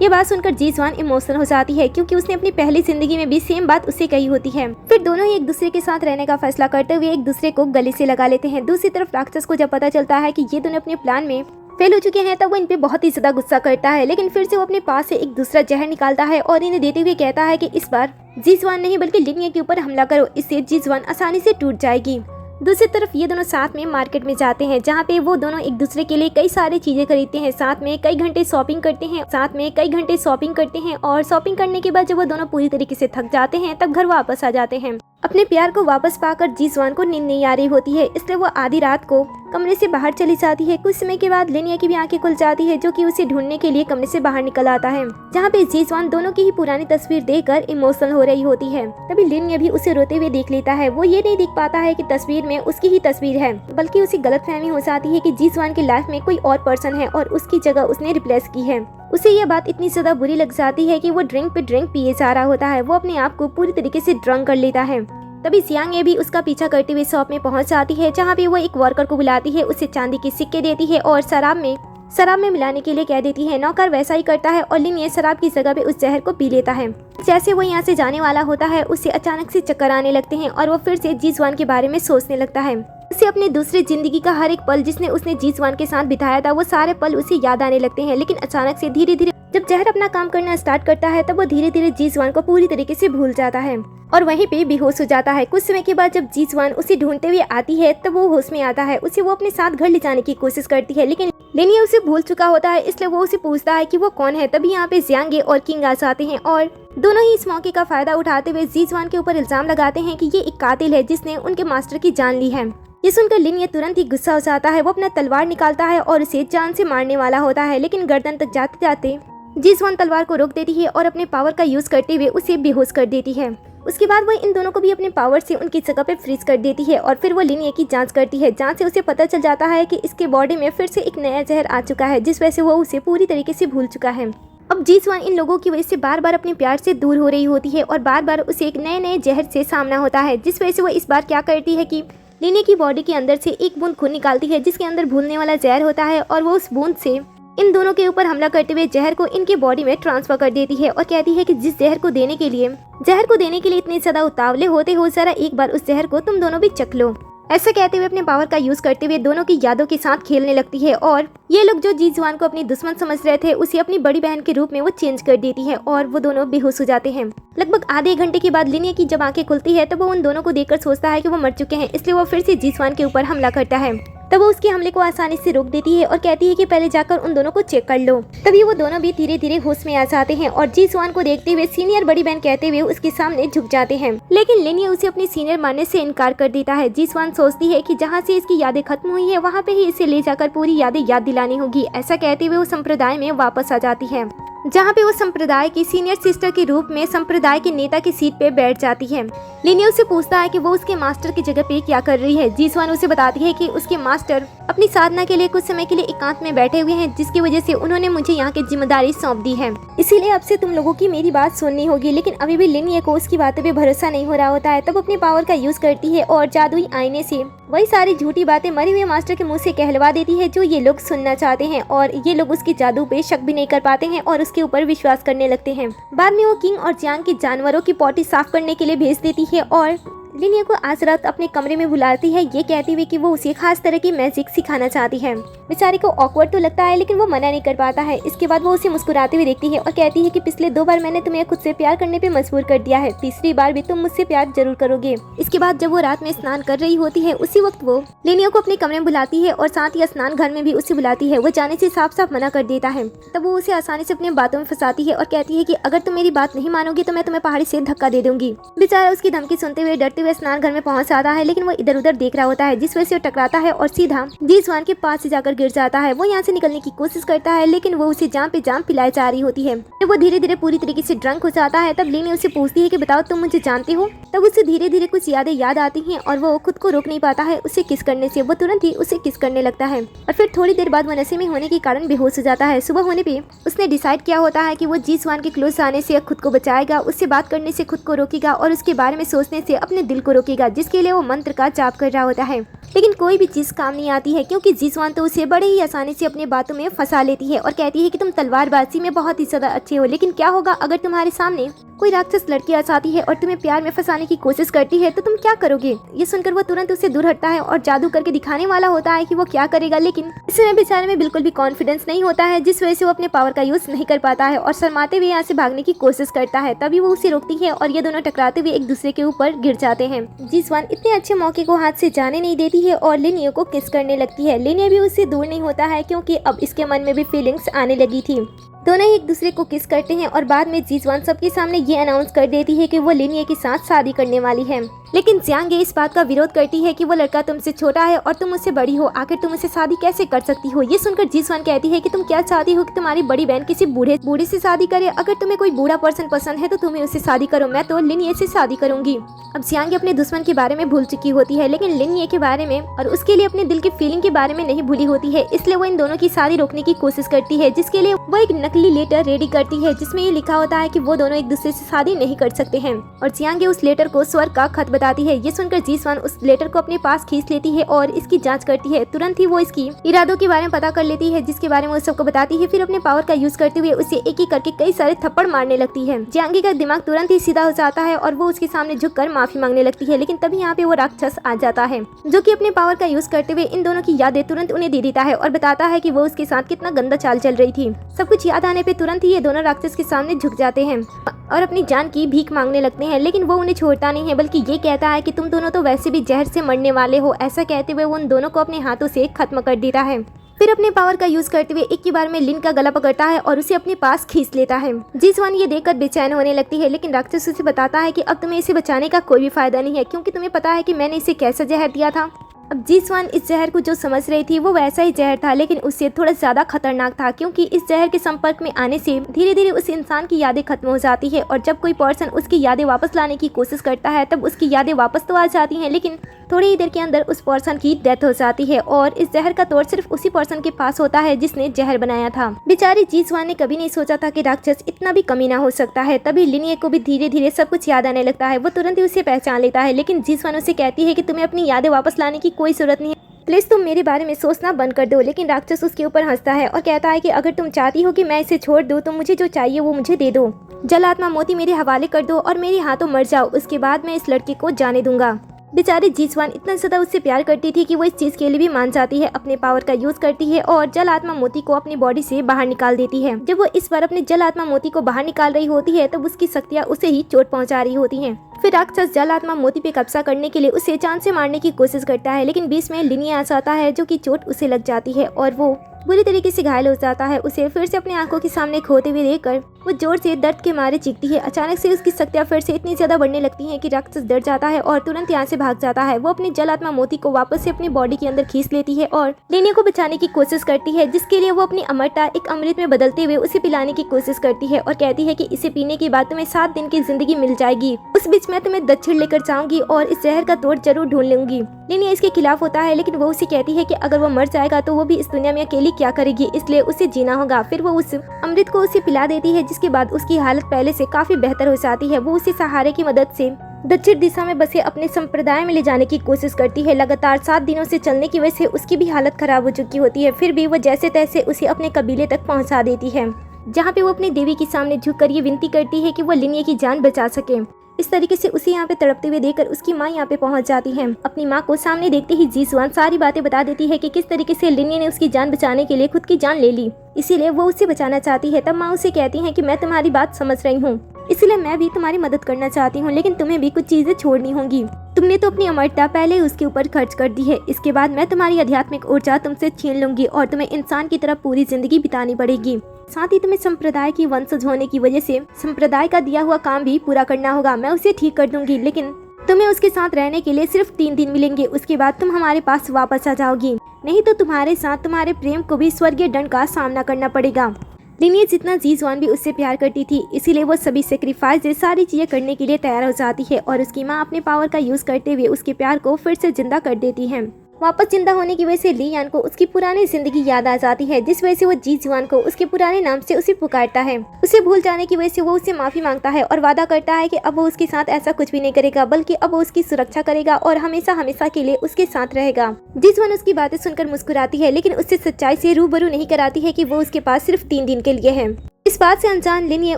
ये बात सुनकर जीजवान इमोशनल हो जाती है, क्योंकि उसने अपनी पहली जिंदगी में भी सेम बात उसे कही होती है। फिर दोनों ही एक दूसरे के साथ रहने का फैसला करते हुए एक दूसरे को गले से लगा लेते हैं। दूसरी तरफ राक्षस को जब पता चलता है कि ये दोनों अपने प्लान में फेल हो चुके हैं, तब वो इन पे बहुत ही ज्यादा गुस्सा करता है। लेकिन फिर से वो अपने पास से एक दूसरा जहर निकालता है और इन्हें देते हुए कहता है कि इस बार जीजवान नहीं बल्कि लिनिया के ऊपर हमला करो, इससे जीजवान आसानी से टूट जाएगी। दूसरी तरफ ये दोनों साथ में मार्केट में जाते हैं, जहाँ पे वो दोनों एक दूसरे के लिए कई सारी चीजें खरीदते हैं, साथ में कई घंटे शॉपिंग करते हैं और शॉपिंग करने के बाद जब वो दोनों पूरी तरीके से थक जाते हैं तब घर वापस आ जाते हैं। अपने प्यार को वापस पाकर जीजवान को नींद नहीं आ रही होती है, इसलिए वो आधी रात को कमरे से बाहर चली जाती है। कुछ समय के बाद लिनिया की भी आंखें खुल जाती है, जो कि उसे ढूंढने के लिए कमरे से बाहर निकल आता है, जहाँ पे जीजवान दोनों की ही पुरानी तस्वीर देखकर इमोशनल हो रही होती है। तभी लिनिया भी उसे रोते हुए देख लेता है। वो ये नहीं देख पाता है कि तस्वीर में उसकी ही तस्वीर है, बल्कि उसे गलतफहमी हो जाती है कि जीजवान की लाइफ में कोई और पर्सन है और उसकी जगह उसने रिप्लेस की है। उसे यह बात इतनी ज्यादा बुरी लग जाती है कि वो ड्रिंक पे ड्रिंक पिए जा रहा होता है। वो अपने आप को पूरी तरीके से ड्रंक कर लेता है। तभी सियांग ये भी उसका पीछा करते हुए शॉप में पहुंच जाती है, जहाँ पे वो एक वर्कर को बुलाती है, उसे चांदी के सिक्के देती है और शराब में मिलाने के लिए कह देती है। नौकर वैसा ही करता है और लिनिया शराब की जगह पे उस जहर को पी लेता है। जैसे वो यहाँ से जाने वाला होता है, उसे अचानक से चक्कर आने लगते हैं और वो फिर से जीजवान के बारे में सोचने लगता है। उसे अपनी दूसरी जिंदगी का हर एक पल जिसने उसने जीजवान के साथ बिताया था, वो सारे पल उसे याद आने लगते हैं। लेकिन अचानक से धीरे धीरे जब जहर अपना काम करना स्टार्ट करता है, तब वो धीरे धीरे जीजवान को पूरी तरीके से भूल जाता है और वहीं पे बेहोश हो जाता है। कुछ समय के बाद जब जीजवान उसे ढूंढते हुए आती है, तब वो होश में आता है। उसे वो अपने साथ घर ले जाने की कोशिश करती है, लेकिन लिनिया उसे भूल चुका होता है, इसलिए वो उसे पूछता है कि वो कौन है। तभी यहाँ पे जियांगे और किंग आ जाते हैं और दोनों ही इस मौके का फायदा उठाते हुए जीजवान के ऊपर इल्जाम लगाते हैं कि ये एक कातिल है जिसने उनके मास्टर की जान ली है। ये सुनकर लिनिया तुरंत ही गुस्सा हो जाता है। वो अपना तलवार निकालता है और उसे जान से मारने वाला होता है, लेकिन गर्दन तक जाते जाते जीजवान तलवार को रोक देती है और अपने पावर का यूज करते हुए उसे बेहोश कर देती है। उसके बाद वो इन दोनों को भी अपने पावर से उनकी जगह पे फ्रीज कर देती है और फिर वो लिनिया की जांच करती है। जांच से उसे पता चल जाता है कि इसके बॉडी में फिर से एक नया जहर आ चुका है, जिस वजह से वो उसे पूरी तरीके से भूल चुका है। अब जीजवान इन लोगों की वजह से बार बार अपने प्यार से दूर हो रही होती है और बार बार उसे एक नए जहर से सामना होता है, जिस वजह से वो इस बार क्या करती है कि लिनिया की बॉडी के अंदर से एक बूंद खून निकालती है, जिसके अंदर भूलने वाला जहर होता है और वो उस बूंद से इन दोनों के ऊपर हमला करते हुए जहर को इनके बॉडी में ट्रांसफर कर देती है और कहती है कि जिस जहर को देने के लिए इतने ज्यादा उतावले होते हो, जरा एक बार उस जहर को तुम दोनों भी चख लो। ऐसा कहते हुए अपने पावर का यूज करते हुए दोनों की यादों के साथ खेलने लगती है और ये लोग जो जीजवान को अपनी दुश्मन समझ रहे थे, उसे अपनी बड़ी बहन के रूप में वो चेंज कर देती है और वो दोनों बेहोश हो जाते हैं। लगभग आधे घंटे के बाद लिनिया की जब आंखें खुलती है, तो वो उन दोनों को देखकर सोचता है कि वो मर चुके हैं, इसलिए वो फिर से जीजवान के ऊपर हमला करता है। तब वो उसके हमले को आसानी से रोक देती है और कहती है कि पहले जाकर उन दोनों को चेक कर लो। तभी वो दोनों भी धीरे धीरे होश में आ जाते हैं और जीजवान को देखते हुए सीनियर बड़ी बहन कहते हुए उसके सामने झुक जाते हैं, लेकिन लिनिया उसे अपनी सीनियर मानने से इनकार कर देता है। जीजवान सोचती है कि जहाँ से इसकी यादें खत्म हुई है, वहाँ पे ही इसे ले जाकर पूरी यादें याद दिलानी होगी। ऐसा कहते हुए वो संप्रदाय में वापस आ जाती है। जहाँ पे वो संप्रदाय की सीनियर सिस्टर के रूप में संप्रदाय के नेता की सीट पे बैठ जाती है। लिनिया उससे पूछता है कि वो उसके मास्टर की जगह पे क्या कर रही है। जीसवान उसे बताती है कि उसके मास्टर अपनी साधना के लिए कुछ समय के लिए एकांत में बैठे हुए हैं, जिसकी वजह से उन्होंने मुझे यहाँ की जिम्मेदारी सौंप दी है, इसीलिए अब से तुम लोगों की मेरी बात सुननी होगी। लेकिन अभी भी लिनिया को उसकी बातों पे भरोसा नहीं हो रहा होता है। तब अपनी पावर का यूज करती है और जादुई आईने से वही सारी झूठी बातें मरे हुए मास्टर के मुंह से कहलवा देती है जो ये लोग सुनना चाहते हैं, और ये लोग उसकी जादू पे शक भी नहीं कर पाते हैं और उसके ऊपर विश्वास करने लगते हैं। बाद में वो किंग और जियांग के जानवरों की पॉटी साफ करने के लिए भेज देती है और लिनिया को आज रात अपने कमरे में बुलाती है, ये कहती हुई कि वो उसे खास तरह की मैजिक सिखाना चाहती है। बेचारी को ऑकवर्ड तो लगता है लेकिन वो मना नहीं कर पाता है। इसके बाद वो उसे मुस्कुराते हुए देखती है और कहती है कि पिछले 2 बार मैंने तुम्हें खुद से प्यार करने पे मजबूर कर दिया है, तीसरी बार भी तुम मुझसे प्यार जरूर करोगे। इसके बाद जब वो रात में स्नान कर रही होती है उसी वक्त वो लिनिया को अपने कमरे में बुलाती है और साथ ही स्नान घर में भी उसे बुलाती है। वो जाने से साफ साफ मना कर देता है। तब वो उसे आसानी से अपनी बातों में फंसाती है और कहती है कि अगर तुम मेरी बात नहीं मानोगे तो मैं तुम्हें पहाड़ी से धक्का दे दूंगी। बेचारा उसकी धमकी सुनते हुए डरते हुए स्नान घर में पहुंच आता है, लेकिन वो इधर उधर देख रहा होता है, जिस वजह से वो टकराता है और सीधा जीसवान के पास से जाकर गिर जाता है। वो यहाँ से निकलने की कोशिश करता है लेकिन वो उसे जाम पे जाम पिलाई जा रही होती है। जब वो धीरे धीरे पूरी तरीके से ड्रंक हो जाता है तब लिनिया उसे पूछती है कि बताओ तुम मुझे जानते हो। तब उसे धीरे धीरे कुछ यादें याद आती हैं और वो खुद को रोक नहीं पाता है उसे किस करने से। वो तुरंत ही उसे किस करने लगता है और फिर थोड़ी देर बाद वो नशे में होने के कारण बेहोश हो जाता है। सुबह होने पे उसने डिसाइड किया होता है कि वो जीसवान के क्लोज आने से खुद को बचाएगा, उससे बात करने से खुद को रोकेगा और उसके बारे में सोचने से अपने दिल को रोकेगा, जिसके लिए वो मंत्र का जाप कर रहा होता है। लेकिन कोई भी चीज काम नहीं आती है क्योंकि जीसवान तो उसे बड़े ही आसानी से अपनी बातों में फंसा लेती है और कहती है कि तुम तलवारबाजी में बहुत ही ज्यादा अच्छे हो, लेकिन क्या होगा अगर तुम्हारे सामने कोई राक्षस लड़की आ जाती है और तुम्हें प्यार में फंसाने की कोशिश करती है तो तुम क्या करोगे। ये सुनकर वो तुरंत उससे दूर हटता है और जादू करके दिखाने वाला होता है कि वो क्या करेगा, लेकिन इसमें बेचारे में बिल्कुल भी कॉन्फिडेंस नहीं होता है, जिस वजह से वो अपने पावर का यूज नहीं कर पाता है और शर्माते हुए यहाँ से भागने की कोशिश करता है। तभी वो उसे रोकती है और ये दोनों टकराते हुए एक दूसरे के ऊपर गिर जाते हैं। जीसवान इतने अच्छे मौके को हाथ से जाने नहीं देती है और लिनिया को किस करने लगती है। लिनिया भी उससे दूर नहीं होता है क्योंकि अब इसके मन में भी फीलिंग्स आने लगी थी। दोनों ही एक दूसरे को किस करते हैं और बाद में जीसवान सबके सामने ये अनाउंस कर देती है कि वो लिनिया के साथ शादी करने वाली है। लेकिन जियांग इस बात का विरोध करती है कि वो लड़का तुमसे छोटा है और तुम मुझसे बड़ी हो, आखिर तुम उससे शादी कैसे कर सकती हो। ये सुनकर जीसवान कहती है कि तुम क्या चाहती हो कि तुम्हारी बड़ी बहन किसी बूढ़े से शादी करे। अगर तुम्हें कोई बूढ़ा पर्सन पसंद है तो तुम्हें उससे शादी करो, मैं तो लिनिया से शादी करूंगी। अब जियांग अपने दुश्मन के बारे में भूल चुकी होती है लेकिन लिनिया के बारे में और उसके लिए अपने दिल की फीलिंग के बारे में नहीं भूली होती है, इसलिए वो इन दोनों की शादी रोकने की कोशिश करती है, जिसके लिए वो एक नकली लेटर रेडी करती है जिसमें ये लिखा होता है कि वो दोनों एक दूसरे से शादी नहीं कर सकते हैं और जियांग उस लेटर को स्वर्ग का खत बताती है। ये सुनकर जीसवान उस लेटर को अपने पास खींच लेती है और इसकी जांच करती है। तुरंत ही वो इसकी इरादों के बारे में पता कर लेती है, जिसके बारे में वो सबको बताती है। फिर अपने पावर का यूज करते हुए उसे एक एक करके कई सारे थप्पड़ मारने लगती है। जियांग का दिमाग तुरंत ही सीधा हो जाता है और वो उसके सामने झुककर माफी मांगने लगती है, लेकिन तभी यहाँ पे वो राक्षस आ जाता है जो कि अपने पावर का यूज करते हुए इन दोनों की यादें तुरंत उन्हें दे देता है और बताता है कि वो उसके साथ कितना गंदा चाल चल रही थी। सब कुछ याद आने पे तुरंत ही ये दोनों राक्षस के सामने झुक जाते हैं और अपनी जान की भीख मांगने लगते हैं, लेकिन वो उन्हें छोड़ता नहीं है बल्कि ये कहता है कि तुम दोनों तो वैसे भी जहर से मरने वाले हो। ऐसा कहते हुए वो उन दोनों को अपने हाथों से खत्म कर देता है। फिर अपने पावर का यूज करते हुए एक ही बार में लिन का गला पकड़ता है और उसे अपने पास खींच लेता है। जीसवान ये देखकर बेचैन होने लगती है, लेकिन राक्षस उसे बताता है कि अब तुम्हें इसे बचाने का कोई भी फायदा नहीं है क्योंकि तुम्हें पता है कि मैंने इसे कैसा जहर दिया था। अब जीसवान इस जहर को जो समझ रही थी वो वैसा ही जहर था, लेकिन उससे थोड़ा ज्यादा खतरनाक था क्योंकि इस जहर के संपर्क में आने से धीरे धीरे उस इंसान की यादें खत्म हो जाती है और जब कोई पर्सन उसकी यादें वापस लाने की कोशिश करता है तब उसकी यादें वापस तो आ जाती हैं, लेकिन थोड़ी ही देर के अंदर उस पर्सन की डेथ हो जाती है और इस जहर का तोड़ सिर्फ उसी पर्सन के पास होता है जिसने जहर बनाया था। बेचारी जीसवान ने कभी नहीं सोचा था कि राक्षस इतना भी कमीना हो सकता है। तभी लिनिया को भी धीरे धीरे सब कुछ याद आने लगता है। वो तुरंत ही उसे पहचान लेता है, लेकिन जीसवान उसे कहती है कि तुम्हें अपनी यादें वापस लाने की कोई जरूरत नहीं है, प्लीज तुम मेरे बारे में सोचना बंद कर दो। लेकिन राक्षस उसके ऊपर हंसता है और कहता है कि अगर तुम चाहती हो कि मैं इसे छोड़ दूं तो मुझे जो चाहिए वो मुझे दे दो। जल आत्मा मोती मेरे हवाले कर दो और मेरे हाथों मर जाओ, उसके बाद मैं इस लड़के को जाने दूंगा। बेचारी जीसवान इतना ज्यादा उससे प्यार करती थी कि वो इस चीज के लिए भी मान जाती है, अपने पावर का यूज करती है और जल आत्मा मोती को अपनी बॉडी से बाहर निकाल देती है। जब वो इस बार अपने जल आत्मा मोती को बाहर निकाल रही होती है तब उसकी शक्तियाँ उसे ही चोट पहुंचा रही होती हैं। फिर राक्षस जल आत्मा मोती पे कब्जा करने के लिए उसे चांद से मारने की कोशिश करता है, लेकिन बीच में लिनिया आ जाता है जो कि चोट उसे लग जाती है और वो बुरी तरीके से घायल हो जाता है। उसे फिर से अपनी आंखों के सामने खोते हुए देखकर वो जोर से दर्द के मारे चीखती है। अचानक से उसकी शक्तियां फिर से इतनी ज्यादा बढ़ने लगती हैं कि राक्षस डर जाता है और तुरंत यहाँ से भाग जाता है। वो अपनी जल आत्मा मोती को वापस से अपनी बॉडी के अंदर खींच लेती है और लिनिया को बचाने की कोशिश करती है, जिसके लिए वो अपनी अमरता एक अमृत में बदलते हुए उसे पिलाने की कोशिश करती है और कहती है कि इसे पीने के बाद तुम्हें 7 दिन की जिंदगी मिल जाएगी। उस बीच मैं तुम्हें दक्षिण लेकर जाऊंगी और इस जहर का तोड़ जरूर ढूंढ लूंगी। लिनिया इसके खिलाफ होता है, लेकिन वो उसे कहती है कि अगर वो मर जाएगा तो वो भी इस दुनिया में अकेली क्या करेगी, इसलिए उसे जीना होगा। फिर वो उस अमृत को उसे पिला देती है, जिसके बाद उसकी हालत पहले से काफी बेहतर हो जाती है। वो उसे सहारे की मदद से दक्षिण दिशा में बसे अपने संप्रदाय में ले जाने की कोशिश करती है। लगातार 7 दिनों से चलने की वजह से उसकी भी हालत खराब हो चुकी होती है, फिर भी वो जैसे तैसे उसे अपने कबीले तक पहुंचा देती है, जहाँ पे वो अपनी देवी के सामने झुककर ये विनती करती है कि वो लिनिया की जान बचा सके। इस तरीके से उसे यहाँ पे तड़पते हुए देखकर उसकी माँ यहाँ पे पहुंच जाती है। अपनी माँ को सामने देखते ही जीसुआन सारी बातें बता देती है कि किस तरीके से लिनिया ने उसकी जान बचाने के लिए खुद की जान ले ली, इसीलिए वो उसे बचाना चाहती है। तब माँ उसे कहती है कि मैं तुम्हारी बात समझ रही हूँ, इसलिए मैं भी तुम्हारी मदद करना चाहती हूँ, लेकिन तुम्हें भी कुछ चीजें छोड़नी होंगी। तुमने तो अपनी अमरता पहले ही उसके ऊपर खर्च कर दी है, इसके बाद मैं तुम्हारी आध्यात्मिक ऊर्जा तुमसे छीन लूंगी और तुम्हें इंसान की तरह पूरी जिंदगी बितानी पड़ेगी। साथ ही तुम्हें संप्रदाय की वंशज होने की वजह से संप्रदाय का दिया हुआ काम भी पूरा करना होगा। मैं उसे ठीक कर दूंगी, लेकिन तुम्हें उसके साथ रहने के लिए सिर्फ 3 दिन मिलेंगे, उसके बाद तुम हमारे पास वापस आ जाओगी, नहीं तो तुम्हारे साथ तुम्हारे प्रेम को भी स्वर्गीय दंड का सामना करना पड़ेगा। लिनिया जितना जीसुआन भी उससे प्यार करती थी, इसीलिए वो सभी सेक्रीफाइस सारी चीजें करने के लिए तैयार हो जाती है और उसकी माँ अपने पावर का यूज करते हुए उसके प्यार को फिर से जिंदा कर देती है। वापस जिंदा होने की वजह से लियान को उसकी पुरानी जिंदगी याद आ जाती है, जिस वजह से वो जीसुआन को उसके पुराने नाम से उसे पुकारता है। उसे भूल जाने की वजह से वो उससे माफी मांगता है और वादा करता है कि अब वो उसके साथ ऐसा कुछ भी नहीं करेगा, बल्कि अब वो उसकी सुरक्षा करेगा और हमेशा हमेशा के लिए उसके साथ रहेगा। जीसुआन उसकी बातें सुनकर मुस्कुराती है, लेकिन उससे सच्चाई से रूबरू नहीं कराती है कि वो उसके पास सिर्फ 3 दिन के लिए है। इस बात से अनजान लिनिया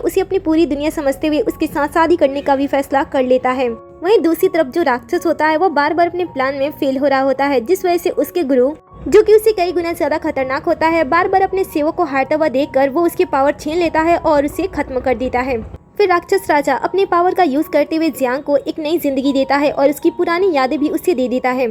उसे अपनी पूरी दुनिया समझते हुए उसके साथ शादी करने का भी फैसला कर लेता है। वहीं दूसरी तरफ जो राक्षस होता है वो बार बार अपने प्लान में फेल हो रहा होता है, जिस वजह से उसके गुरु, जो कि उससे कई गुना ज्यादा खतरनाक होता है, बार बार अपने सेवक को हारता हुआ देखकर वो उसकी पावर छीन लेता है और उसे खत्म कर देता है। फिर राक्षस राजा अपने पावर का यूज करते हुए जियांग को एक नई जिंदगी देता है और उसकी पुरानी यादें भी उसे दे देता है।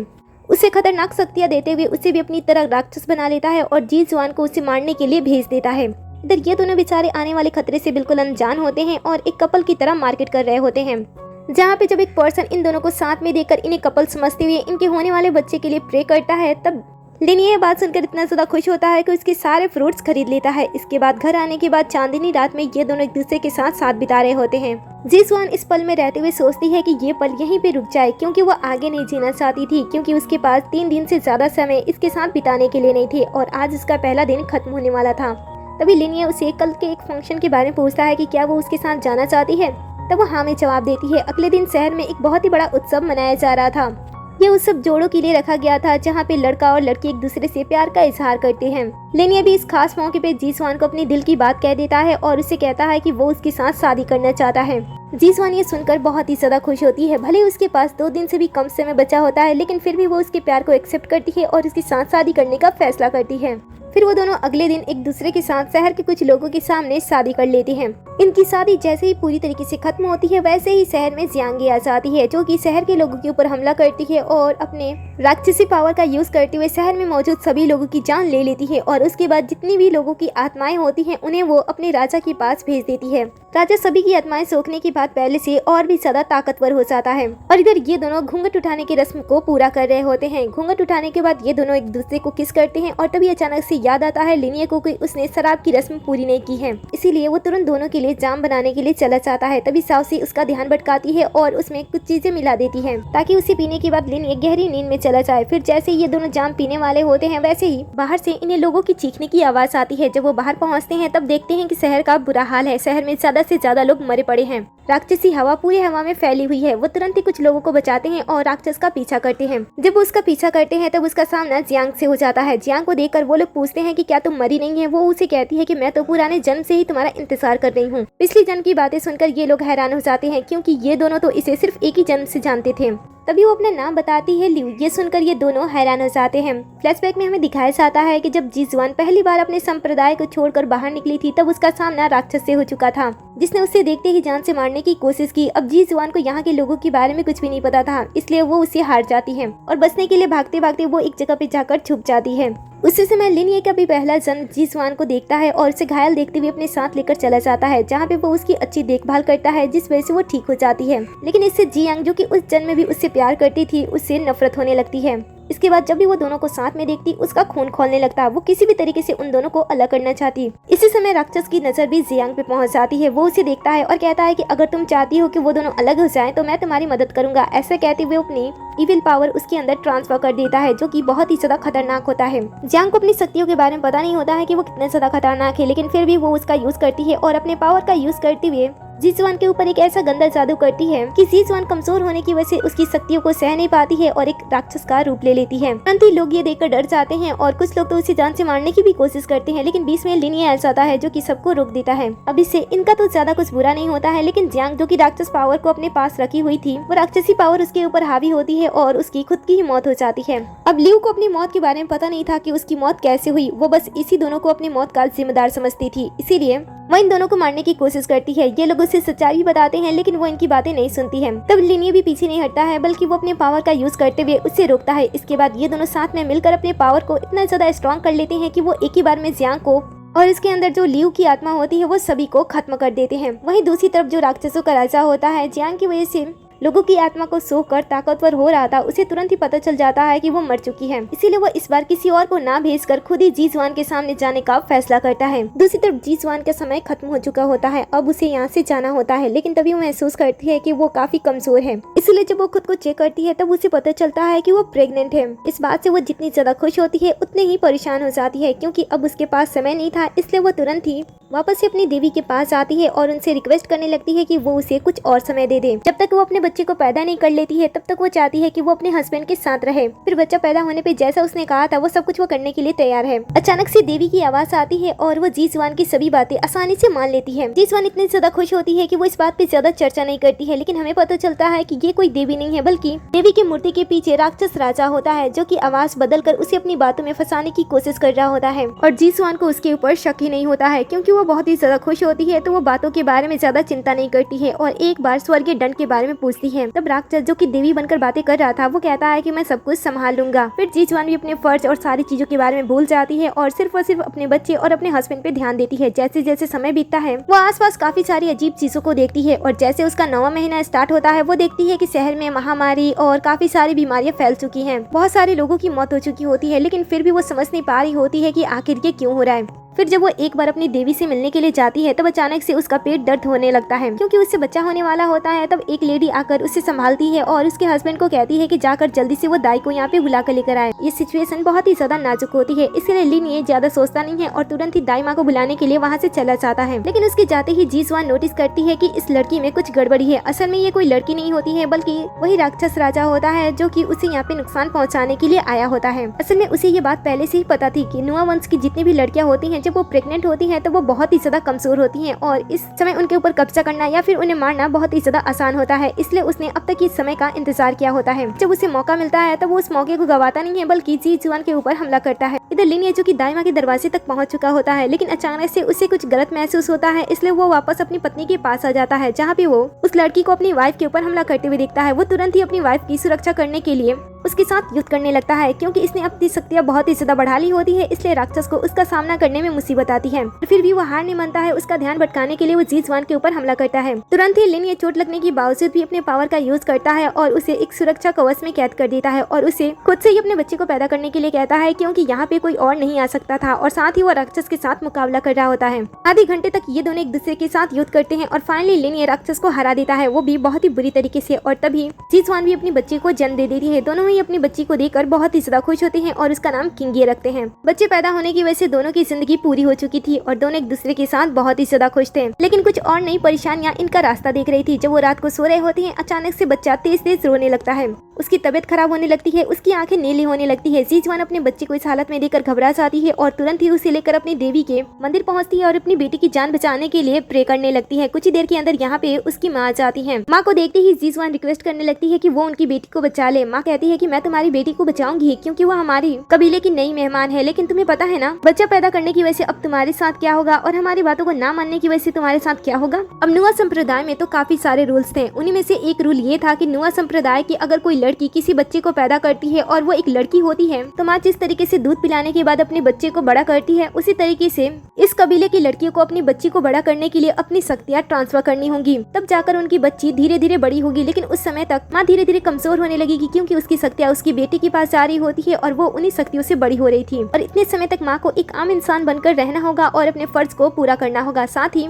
उसे खतरनाक शक्तियां देते हुए उसे भी अपनी तरह राक्षस बना लेता है और जीसुआन को उसे मारने के लिए भेज देता है। इधर ये दोनों बेचारे आने वाले खतरे से बिल्कुल अनजान होते हैं और एक कपल की तरह मार्केट कर रहे होते हैं, जहाँ पे जब एक पर्सन इन दोनों को साथ में देखकर इन्हें कपल समझते हुए इनके होने वाले बच्चे के लिए प्रे करता है, तब लिनिया ये बात सुनकर इतना ज्यादा खुश होता है कि उसके सारे फ्रूट्स खरीद लेता है। इसके बाद घर आने के बाद चांदनी रात में ये दोनों एक दूसरे के साथ बिता रहे होते हैं। जीसुआन इस पल में रहते हुए सोचती है कि ये पल यहीं पे रुक जाए, क्योंकि वो आगे नहीं जीना चाहती थी, क्योंकि उसके पास 3 दिन से ज्यादा समय इसके साथ बिताने के लिए नहीं थे और आज इसका पहला दिन खत्म होने वाला था। तभी लिनिया उसे कल के एक फंक्शन के बारे में पूछता है कि क्या वो उसके साथ जाना चाहती है, तब वो हाँ में जवाब देती है। अगले दिन शहर में एक बहुत ही बड़ा उत्सव मनाया जा रहा था। यह उत्सव जोड़ों के लिए रखा गया था, जहाँ पे लड़का और लड़की एक दूसरे से प्यार का इजहार करते हैं। लिनिया भी इस खास मौके पे जीसुआन को अपनी दिल की बात कह देता है और उसे कहता है कि वो उसके साथ शादी करना चाहता है। जीसुआन ये सुनकर बहुत ही ज्यादा खुश होती है। भले उसके पास 2 दिन से भी कम समय बचा होता है, लेकिन फिर भी वो उसके प्यार को एक्सेप्ट करती है और उसके साथ शादी करने का फैसला करती है। फिर वो दोनों अगले दिन एक दूसरे के साथ शहर के कुछ लोगों के सामने शादी कर लेते हैं। इनकी शादी जैसे ही पूरी तरीके से खत्म होती है, वैसे ही शहर में जियांगे आ जाती है, जो कि शहर के लोगों के ऊपर हमला करती है और अपने राक्षसी पावर का यूज करते हुए शहर में मौजूद सभी लोगों की जान ले लेती है और उसके बाद जितनी भी लोगों की आत्माएं होती हैं उन्हें वो अपने राजा के पास भेज देती है। राजा सभी की आत्माएं सोखने के बाद पहले से और भी ज्यादा ताकतवर हो जाता है और इधर ये दोनों घूंघट उठाने की रस्म को पूरा कर रहे होते हैं। घूंघट उठाने के बाद ये दोनों एक दूसरे को किस करते हैं और तभी अचानक से याद आता है लिनिया को कि उसने शराब की रस्म पूरी नहीं की है, इसीलिए वो तुरंत दोनों के लिए जाम बनाने के लिए चला जाता है। तभी साउसी उसका ध्यान भटकाती है और उसमें कुछ चीजें मिला देती है ताकि उसे पीने के बाद लिनिया गहरी नींद में चला जाए। फिर जैसे ये दोनों जाम पीने वाले होते हैं, वैसे ही बाहर से इन्हें लोगों की चीखने की आवाज आती है। जब वो बाहर पहुंचते हैं तब देखते हैं कि शहर का बुरा हाल है। शहर में ज्यादा से ज्यादा लोग मरे पड़े हैं। राक्षसी हवा पूरी हवा में फैली हुई है। वो तुरंत ही कुछ लोगों को बचाते हैं और राक्षस का पीछा करते हैं। जब वो उसका पीछा करते हैं तब उसका सामना जियांग से हो जाता है। जियांग को देखकर वो लोग पूछते हैं कि क्या तुम मरी नहीं है। वो उसे कहती है कि मैं तो पुराने जन्म से ही तुम्हारा इंतजार कर रही हूँ। पिछली जन्म की बातें सुनकर ये लोग हैरान हो जाते हैं, क्योंकि ये दोनों तो इसे सिर्फ एक ही जन्म से जानते थे। तभी वो अपना नाम बताती है लियू। ये सुनकर ये दोनों हैरान हो जाते हैं। फ्लैशबैक में हमें दिखाया जाता है कि जब जीसुआन पहली बार अपने संप्रदाय को छोड़कर बाहर निकली थी, तब उसका सामना राक्षस से हो चुका था, जिसने उसे देखते ही जान से मारने लड़ने की कोशिश की। अब जी जुआन को यहाँ के लोगों के बारे में कुछ भी नहीं पता था, इसलिए वो उससे हार जाती है और बचने के लिए भागते भागते वो एक जगह पे जाकर छुप जाती है। उसी समय लिनिये का भी पहला जन जी जुआन को देखता है और उसे घायल देखते हुए अपने साथ लेकर चला जाता है, जहाँ पे वो उसकी अच्छी देखभाल करता है, जिस वजह से वो ठीक हो जाती है। लेकिन इससे जियांग, जो कि उस जन में भी उससे प्यार करती थी, उससे नफरत होने लगती है। इसके बाद जब भी वो दोनों को साथ में देखती, उसका खून खौलने लगता। वो किसी भी तरीके से उन दोनों को अलग करना चाहती। इसी समय राक्षस की नजर भी जियांग पे पहुंच जाती है। वो उसे देखता है और कहता है कि अगर तुम चाहती हो कि वो दोनों अलग हो जाएं, तो मैं तुम्हारी मदद करूंगा। ऐसा कहते हुए अपनी इविल पावर उसके अंदर ट्रांसफर कर देता है, जो कि बहुत ही ज्यादा खतरनाक होता है। जियांग को अपनी शक्तियों के बारे में पता नहीं होता है कि वो कितने ज्यादा खतरनाक है, लेकिन फिर भी वो उसका यूज करती है और अपने पावर का यूज करते हुए जी जुआन के ऊपर एक ऐसा गंदा जादू करती है कि जी जुआन कमजोर होने की वजह से उसकी शक्तियों को सह नहीं पाती है और एक राक्षस का रूप ले लेती है। परंतु लोग ये देखकर डर जाते हैं और कुछ लोग तो उसे जान से मारने की भी कोशिश करते हैं, लेकिन बीच में लिनिये आ जाता है, जो कि सबको रोक देता है। अब इससे इनका तो ज्यादा कुछ बुरा नहीं होता है, लेकिन जियांग, जो कि राक्षस पावर को अपने पास रखी हुई थी, वो राक्षसी पावर उसके ऊपर हावी होती है और उसकी खुद की ही मौत हो जाती है। अब लियू को अपनी मौत के बारे में पता नहीं था कि उसकी मौत कैसे हुई। वो बस इसी दोनों को अपनी मौत का जिम्मेदार समझती थी, इसीलिए वो इन दोनों को मारने की कोशिश करती है। ये लोग उसे सच्चाई भी बताते हैं, लेकिन वो इनकी बातें नहीं सुनती है। तब लिनिये भी पीछे नहीं हटता है, बल्कि वो अपने पावर का यूज करते हुए उससे रोकता है। इसके बाद ये दोनों साथ में मिलकर अपने पावर को इतना ज्यादा स्ट्रॉन्ग कर लेते हैं कि वो एक ही बार में जियांग को और इसके अंदर जो लियू की आत्मा होती है वो सभी को खत्म कर देते हैं। वहीं दूसरी तरफ जो राक्षसों का राजा होता है, जियांग की वजह से लोगों की आत्मा को सोकर ताकतवर हो रहा था, उसे तुरंत ही पता चल जाता है कि वो मर चुकी है। इसीलिए वो इस बार किसी और को ना भेजकर खुद ही जी जुआन के सामने जाने का फैसला करता है। दूसरी तरफ जी जुआन का समय खत्म हो चुका होता है, अब उसे यहाँ से जाना होता है, लेकिन तभी वो महसूस करती है कि वो काफी कमजोर है। इसलिए जब वो खुद को चेक करती है तब उसे पता चलता है कि वो प्रेग्नेंट है। इस बात से वो जितनी ज्यादा खुश होती है उतनी ही परेशान हो जाती है, क्योंकि अब उसके पास समय नहीं था। इसलिए वो तुरंत ही वापस से अपनी देवी के पास आती है और उनसे रिक्वेस्ट करने लगती है कि वो उसे कुछ और समय दे दे। जब तक वो अपने बच्चे को पैदा नहीं कर लेती है तब तक वो चाहती है कि वो अपने हस्बैंड के साथ रहे। फिर बच्चा पैदा होने पे जैसा उसने कहा था वो सब कुछ वो करने के लिए तैयार है। अचानक से देवी की आवाज आती है और वो जी जुआन की सभी बातें आसानी से मान लेती है। जी जुआन इतनी ज्यादा खुश होती है कि वो इस बात पे ज्यादा चर्चा नहीं करती है, लेकिन हमें पता चलता है कि ये कोई देवी नहीं है, बल्कि देवी की मूर्ति के पीछे राक्षस राजा होता है, जो की आवाज बदल कर उसे अपनी बातों में फंसाने की कोशिश कर रहा होता है। और जी जुआन को उसके ऊपर शक ही नहीं होता है, क्योंकि वो बहुत ही ज्यादा खुश होती है, तो वो बातों के बारे में ज्यादा चिंता नहीं करती है और एक बार स्वर्गीय दंड के बारे में पूछती है। तब राक्षस, जो कि देवी बनकर बातें कर रहा था, वो कहता है कि मैं सब कुछ संभाल लूंगा। फिर जी जुआन भी अपने फर्ज और सारी चीजों के बारे में भूल जाती है और सिर्फ अपने बच्चे और अपने हस्बैंड पे ध्यान देती है। जैसे जैसे समय बीतता है वो आसपास काफी सारी अजीब चीजों को देखती है और जैसे उसका 9वां महीना स्टार्ट होता है वो देखती है कि शहर में महामारी और काफी सारी बीमारियां फैल चुकी हैं। बहुत सारे लोगों की मौत हो चुकी होती है, लेकिन फिर भी वो समझ नहीं पा रही होती है कि आखिर ये क्यों हो रहा है। फिर जब वो एक बार अपनी देवी से मिलने के लिए जाती है तब अचानक से उसका पेट दर्द होने लगता है, क्योंकि उससे बच्चा होने वाला होता है। तब एक लेडी आकर उसे संभालती है और उसके हस्बैंड को कहती है कि जाकर जल्दी से वो दाई को यहाँ पे बुला कर लेकर आए। ये सिचुएशन बहुत ही ज्यादा नाजुक होती है, इसलिए लिनिये ज्यादा सोचता नहीं है और तुरंत ही दाई माँ को बुलाने के लिए वहाँ से चला जाता है। लेकिन उसके जाते ही जी जुआन नोटिस करती है कि इस लड़की में कुछ गड़बड़ी है। असल में ये कोई लड़की नहीं होती है, बल्कि वही राक्षस राजा होता है, जो कि उसे यहाँ पे नुकसान पहुँचाने के लिए आया होता है। असल में उसे ये बात पहले से ही पता थी कि नुआ वंश की जितनी भी लड़कियां होती हैं, जब वो प्रेग्नेंट होती है तो वो बहुत ही ज्यादा कमजोर होती हैं और इस समय उनके ऊपर कब्जा करना या फिर उन्हें मारना बहुत ही ज्यादा आसान होता है। इसलिए उसने अब तक इस समय का इंतजार किया होता है। जब उसे मौका मिलता है तब वो उस मौके को गवाता नहीं है, बल्कि जी जुआन के ऊपर हमला करता है। इधर लिनिये, जो कि दाई माँ के दरवाजे तक पहुंच चुका होता है, लेकिन अचानक से उसे कुछ गलत महसूस होता है, इसलिए वो वापस अपनी पत्नी के पास आ जाता है, जहाँ पे वो उस लड़की को अपनी वाइफ के ऊपर हमला करते हुए देखता है। वो तुरंत ही अपनी वाइफ की सुरक्षा करने के लिए उसके साथ युद्ध करने लगता है, क्योंकि इसने अपनी शक्तियां बहुत ही ज्यादा बढ़ा ली होती है। इसलिए राक्षस को उसका सामना करने में मुसीबत आती है, फिर भी वो हार नहीं मानता है। उसका ध्यान भटकाने के लिए वो जी जुआन के ऊपर हमला करता है। तुरंत ही लिनिये चोट लगने के बावजूद भी अपने पावर का यूज करता है और उसे एक सुरक्षा कवच में कैद कर देता है और उसे खुद से ही अपने बच्चे को पैदा करने के लिए कहता है, क्योंकि यहाँ पे कोई और नहीं आ सकता था। और साथ ही वो राक्षस के साथ मुकाबला कर रहा होता है। आधे घंटे तक ये दोनों एक दूसरे के साथ युद्ध करते हैं और फाइनली लिनिये राक्षस को हरा देता है, वो भी बहुत ही बुरी तरीके से। और तभी जी जुआन भी अपनी बच्ची को जन्म दे देती है। दोनों ही अपनी बच्ची को देखकर बहुत ही ज्यादा खुश होते हैं और उसका नाम किंगिये रखते हैं। बच्चे पैदा होने की वजह से दोनों की जिंदगी पूरी हो चुकी थी और दोनों एक दूसरे के साथ बहुत ही ज्यादा खुश थे। लेकिन कुछ और नई परेशानियां इनका रास्ता देख रही थी। जब वो रात को सो रहे होते हैं, अचानक से बच्चा तेज तेज रोने लगता है। उसकी तबीयत खराब होने लगती है, उसकी आंखें नीली होने लगती है। जीजवान अपने बच्चे को इस हालत में देखकर घबरा जाती है और तुरंत ही उसे लेकर अपनी देवी के मंदिर पहुंचती है और अपनी बेटी की जान बचाने के लिए प्रे करने लगती है। कुछ ही देर के अंदर यहाँ पे उसकी माँ आ जाती है। माँ को देखते ही जीजवान रिक्वेस्ट करने लगती है कि वो उनकी बेटी को बचा ले। माँ कहती है कि मैं तुम्हारी बेटी को बचाऊंगी क्योंकि वो हमारी कबीले की नई मेहमान है, लेकिन तुम्हें पता है ना बच्चा पैदा करने की वजह से अब तुम्हारे साथ क्या होगा और हमारी बातों को ना मानने की वजह से तुम्हारे साथ क्या होगा। अब नुआ संप्रदाय में तो काफी सारे रूल्स थे। उन्हीं में से एक रूल ये था कि नुआ संप्रदाय की अगर कोई लड़की किसी बच्चे को पैदा करती है और वो एक लड़की होती है तो माँ जिस तरीके से दूध पिलाने के बाद अपने बच्चे को बड़ा करती है, उसी तरीके से इस कबीले की लड़कियों को अपनी बच्ची को बड़ा करने के लिए अपनी शक्तियाँ ट्रांसफर करनी होंगी। तब जाकर उनकी बच्ची धीरे धीरे बड़ी होगी, लेकिन उस समय तक माँ धीरे धीरे कमजोर होने लगेगी क्योंकि उसकी शक्तियाँ उसकी बेटी के पास जा रही होती है और वो उन्हीं शक्तियों से बड़ी हो रही थी। और इतने समय तक माँ को एक आम इंसान बनकर रहना होगा और अपने फर्ज को पूरा करना होगा। साथ ही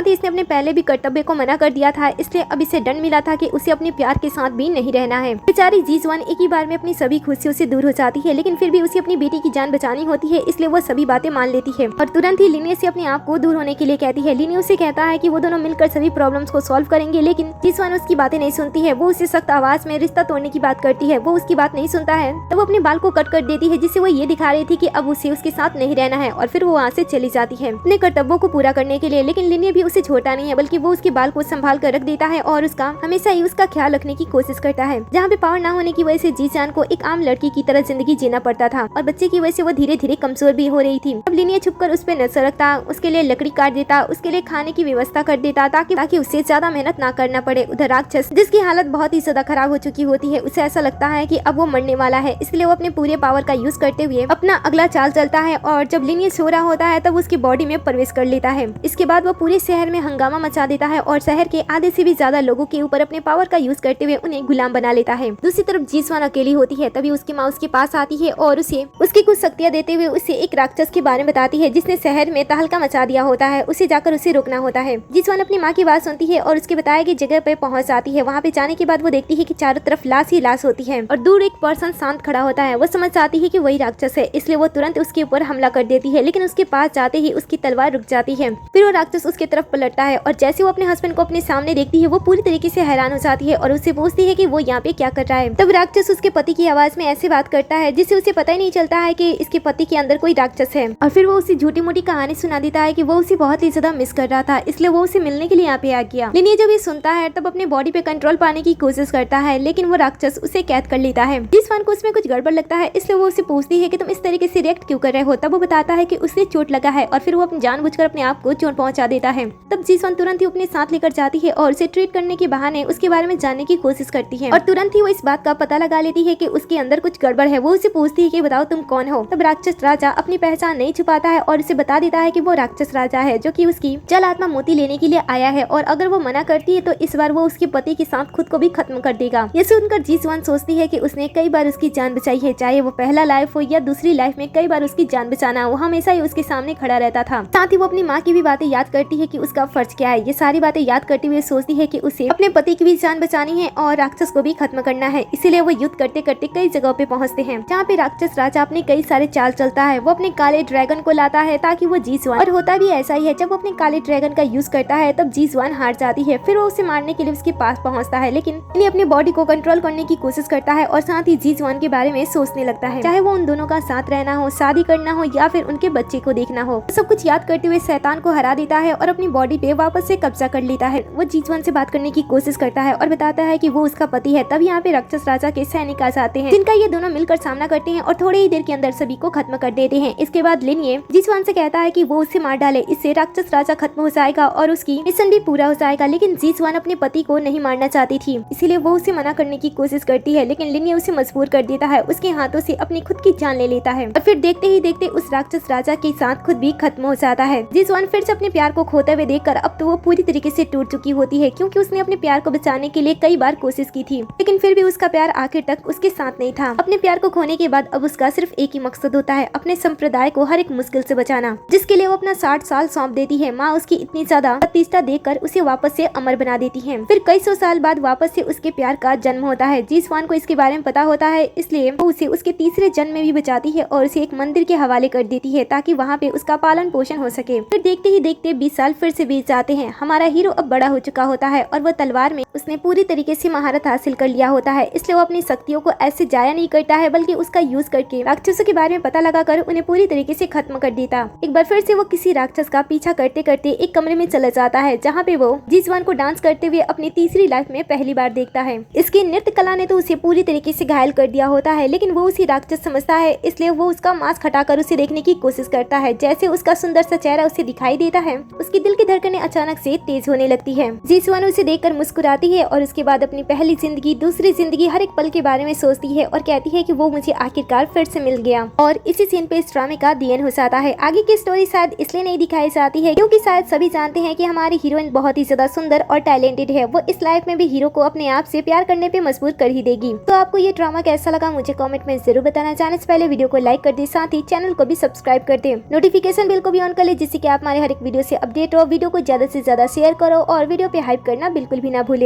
इसने अपने पहले भी कर्तव्य को मना कर दिया था, इसलिए अब इसे दंड मिला था कि उसे अपने प्यार के साथ भी नहीं रहना है। बेचारी जीजवान एक ही बार में अपनी सभी खुशियों से दूर हो जाती है, लेकिन फिर भी उसे अपनी बेटी की जान बचानी होती है, इसलिए वो सभी बातें मान लेती है और तुरंत ही लिनिया से अपने आप को दूर होने के लिए कहती है। लिनिया उसे कहता है कि वो दोनों मिलकर सभी प्रॉब्लम्स को सॉल्व करेंगे, लेकिन जीजवान उसकी बातें नहीं सुनती है। वो उसे सख्त आवाज में रिश्ता तोड़ने की बात करती है। वो उसकी बात नहीं सुनता है तो वो अपने बाल को कट कर देती है, जिससे वो ये दिखा रही थी कि अब उसे उसके साथ नहीं रहना है और फिर वो वहाँ से चली जाती है अपने कर्तव्यों को पूरा करने के लिए। लेकिन लिनिया भी उसे छोड़ता नहीं है, बल्कि वो उसके बाल को संभाल कर रख देता है और उसका हमेशा ही उसका ख्याल रखने की कोशिश करता है। जहाँ पे पावर ना होने की वजह से जीजान को एक आम लड़की की तरह जिंदगी जीना पड़ता था और बच्चे की वजह से वो धीरे धीरे कमजोर भी हो रही थी। अब लिनिया छुपकर उस पर नजर रखता, उसके लिए लकड़ी काट देता, उसके लिए खाने की व्यवस्था कर देता ताकि उसे ज्यादा मेहनत ना करना पड़े। उधर राक्षस जिसकी हालत बहुत ही ज्यादा खराब हो चुकी होती है, उसे ऐसा लगता है कि अब वो मरने वाला है, इसलिए वो अपने पूरे पावर का यूज करते हुए अपना अगला चाल चलता है और जब लिनिया सो रहा होता है तब उसकी बॉडी में प्रवेश कर लेता है। इसके बाद वो पूरे शहर में हंगामा मचा देता है और शहर के आधे से भी ज्यादा लोगों के ऊपर अपने पावर का यूज करते हुए उन्हें गुलाम बना लेता है। दूसरी तरफ जीजवान अकेली होती है, तभी उसकी माँ उसके पास आती है और उसे उसकी कुछ शक्तियाँ देते हुए उसे एक राक्षस के बारे में बताती है जिसने शहर में तहलका मचा दिया होता है। उसे जाकर उसे रोकना होता है। जीजवान अपनी माँ की बात सुनती है और उसके बताए गई जगह पे पहुंच जाती है। वहाँ पे जाने के बाद वो देखती है कि चारों तरफ लाश ही लाश होती है और दूर एक पर्सन शांत खड़ा होता है। वो समझ जाती है कि वही राक्षस है, इसलिए वो तुरंत उसके ऊपर हमला कर देती है, लेकिन उसके पास जाते ही उसकी तलवार रुक जाती है। फिर वो राक्षस उसके तरफ पलटता है और जैसे वो अपने हस्बैंड को अपने सामने देखती है वो पूरी तरीके से हैरान हो जाती है और उससे पूछती है कि वो यहाँ पे क्या कर रहा है। तब राक्षस उसके पति की आवाज में ऐसे बात करता है जिससे उसे पता ही नहीं चलता है कि इसके पति के अंदर कोई राक्षस है और फिर वो उसे झूठी मूठी कहानी सुना देता है कि वो उसे बहुत ही ज्यादा मिस कर रहा था, इसलिए वो उसे मिलने के लिए यहाँ पे आ गया। लिनिया जब ये सुनता है तब अपने बॉडी पे कंट्रोल पाने की कोशिश करता है, लेकिन वो राक्षस उसे कैद कर लेता है। जीजवान को उसमें कुछ गड़बड़ लगता है, इसलिए वो उसे पूछती है कि तुम इस तरीके से रिएक्ट क्यों कर रहे हो। तब वो बताता है कि उसे चोट लगा है और फिर वो अपनी जानबूझकर अपने आप को चोट पहुंचा देता है। तब जीजवान तुरंत ही अपने साथ लेकर जाती है और उसे ट्रीट करने के बहाने उसके बारे में जानने की कोशिश करती है और तुरंत ही वो इस बात का पता लगा लेती है कि उसके अंदर कुछ गड़बड़ है। वो उसे पूछती है कि बताओ तुम कौन हो। तब राक्षस राजा अपनी पहचान नहीं छुपाता है और उसे बता देता है कि वो राक्षस राजा है जो कि उसकी जल आत्मा मोती लेने के लिए आया है और अगर वो मना करती है तो इस बार वो उसके पति के साथ खुद को भी खत्म कर देगा। ये सुनकर जीजवान सोचती है कि उसने कई बार उसकी जान बचाई है, चाहे वो पहला लाइफ हो या दूसरी लाइफ में कई बार उसकी जान बचाना हो, हमेशा ही उसके सामने खड़ा रहता था। साथ ही वो अपनी माँ की भी बातें याद करती है कि उसका फर्ज क्या है। ये सारी बातें याद करते हुए सोचती है कि उसे अपने पति की भी जान बचानी है और राक्षस को भी खत्म करना है। इसीलिए वो युद्ध करते करते कई जगहों पे पहुंचते हैं जहाँ पे राक्षस राजा अपने कई सारे चाल चलता है। वो अपने काले ड्रैगन को लाता है ताकि वो जीजवान, और होता भी ऐसा ही है, जब वो अपने काले ड्रैगन का यूज करता है तब जीजवान हार जाती है। फिर वो उसे मारने के लिए उसके पास पहुंचता है, लेकिन इन्हें अपनी बॉडी को कंट्रोल करने की कोशिश करता है और साथ ही जीजवान के बारे में सोचने लगता है, चाहे वो उन दोनों का साथ रहना हो, शादी करना हो या फिर उनके बच्चे को देखना हो। सब कुछ याद करते हुए शैतान को हरा देता है और अपनी बॉडी पे वापस से कब्जा कर लेता है। वो जीजवान से बात करने की कोशिश करता है और बताता है कि वो उसका पति है। तब यहाँ पे राक्षस राजा के सैनिक आ जाते हैं जिनका ये दोनों मिलकर सामना करते हैं और थोड़ी ही देर के अंदर सभी को खत्म कर देते हैं। इसके बाद लिनिया जीजवान से कहता है कि वो उसे मार डाले, इससे राक्षस राजा खत्म हो जाएगा और उसकी मिशन भी पूरा हो जाएगा। लेकिन जीजवान अपने पति को नहीं मारना चाहती थी, इसीलिए वो उसे मना करने की कोशिश करती है, लेकिन लिनिया उसे मजबूर कर देता है, उसके हाथों से अपनी खुद की जान ले लेता है और फिर देखते ही देखते उस राक्षस राजा के साथ खुद भी खत्म हो जाता है। जीजवान फिर से अपने प्यार को खोते हुए देखकर अब तो वो पूरी तरीके से टूट चुकी होती है, क्योंकि उसने अपने प्यार को बचाने के लिए कई बार कोशिश की थी, लेकिन फिर भी उसका प्यार आखिर तक उसके साथ नहीं था। अपने प्यार को खोने के बाद अब उसका सिर्फ एक ही मकसद होता है, अपने संप्रदाय को हर एक मुश्किल से बचाना, जिसके लिए वो अपना 60 साल सौंप देती है। माँ उसकी इतनी ज्यादा प्रतिष्ठा देखकर उसे वापस से अमर बना देती है। फिर कई सौ साल बाद वापस से उसके प्यार का जन्म होता है। जीजवान को इसके बारे में पता होता है, इसलिए वो उसे उसके तीसरे जन्म में भी बचाती है और उसे एक मंदिर के हवाले कर देती है ताकि वहाँ पे उसका पालन पोषण हो सके। फिर देखते ही देखते 20 साल फिर से बीत जाते हैं। हमारा हीरो अब बड़ा हो चुका होता है और वो तलवार में उसने पूरी तरीके से महारत हासिल कर लिया होता है, इसलिए वो अपनी शक्तियों को ऐसे जाया नहीं करता है बल्कि उसका यूज करके राक्षसों के बारे में पता लगाकर उन्हें पूरी तरीके से खत्म कर देता। एक बार फिर से वो किसी राक्षस का पीछा करते करते एक कमरे में चला जाता है जहाँ पे वो जीसवान को डांस करते हुए अपनी तीसरी लाइफ में पहली बार देखता है। इसकी नृत्य कला ने तो उसे पूरी तरीके से घायल कर दिया होता है, लेकिन वो उसी राक्षस समझता है, इसलिए वो उसका मास्क हटाकर उसे देखने की कोशिश करता है। जैसे उसका सुंदर सा चेहरा उसे दिखाई देता है, उसकी दिल की धड़कनें अचानक से तेज होने लगती है। जीसवान उसे देखकर मुस्कुराती है और उसके बाद अपनी पहली जिंदगी, दूसरी जिंदगी, हर एक पल के बारे में सोचती है और कहती है कि वो मुझे आखिरकार फिर से मिल गया। और इसी सीन पे इस ड्रामे का दी एंड हो जाता है। आगे की स्टोरी शायद इसलिए नहीं दिखाई जाती है क्योंकि शायद सभी जानते हैं कि हमारी हीरोइन बहुत ही ज्यादा सुंदर और टैलेंटेड है। वो इस लाइफ में भी हीरो को अपने आप से प्यार करने पे मजबूर कर ही देगी। तो आपको ये ड्रामा कैसा लगा मुझे कमेंट में जरूर बताना। जाने से पहले वीडियो को लाइक कर दे, साथ ही चैनल को भी सब्सक्राइब कर दे, नोटिफिकेशन बेल को भी ऑन कर ले जिससे कि आप हमारे हर एक वीडियो से अपडेट हो। वीडियो को ज्यादा से ज्यादा शेयर करो और वीडियो पे हाइप करना बिल्कुल भी ना भूले।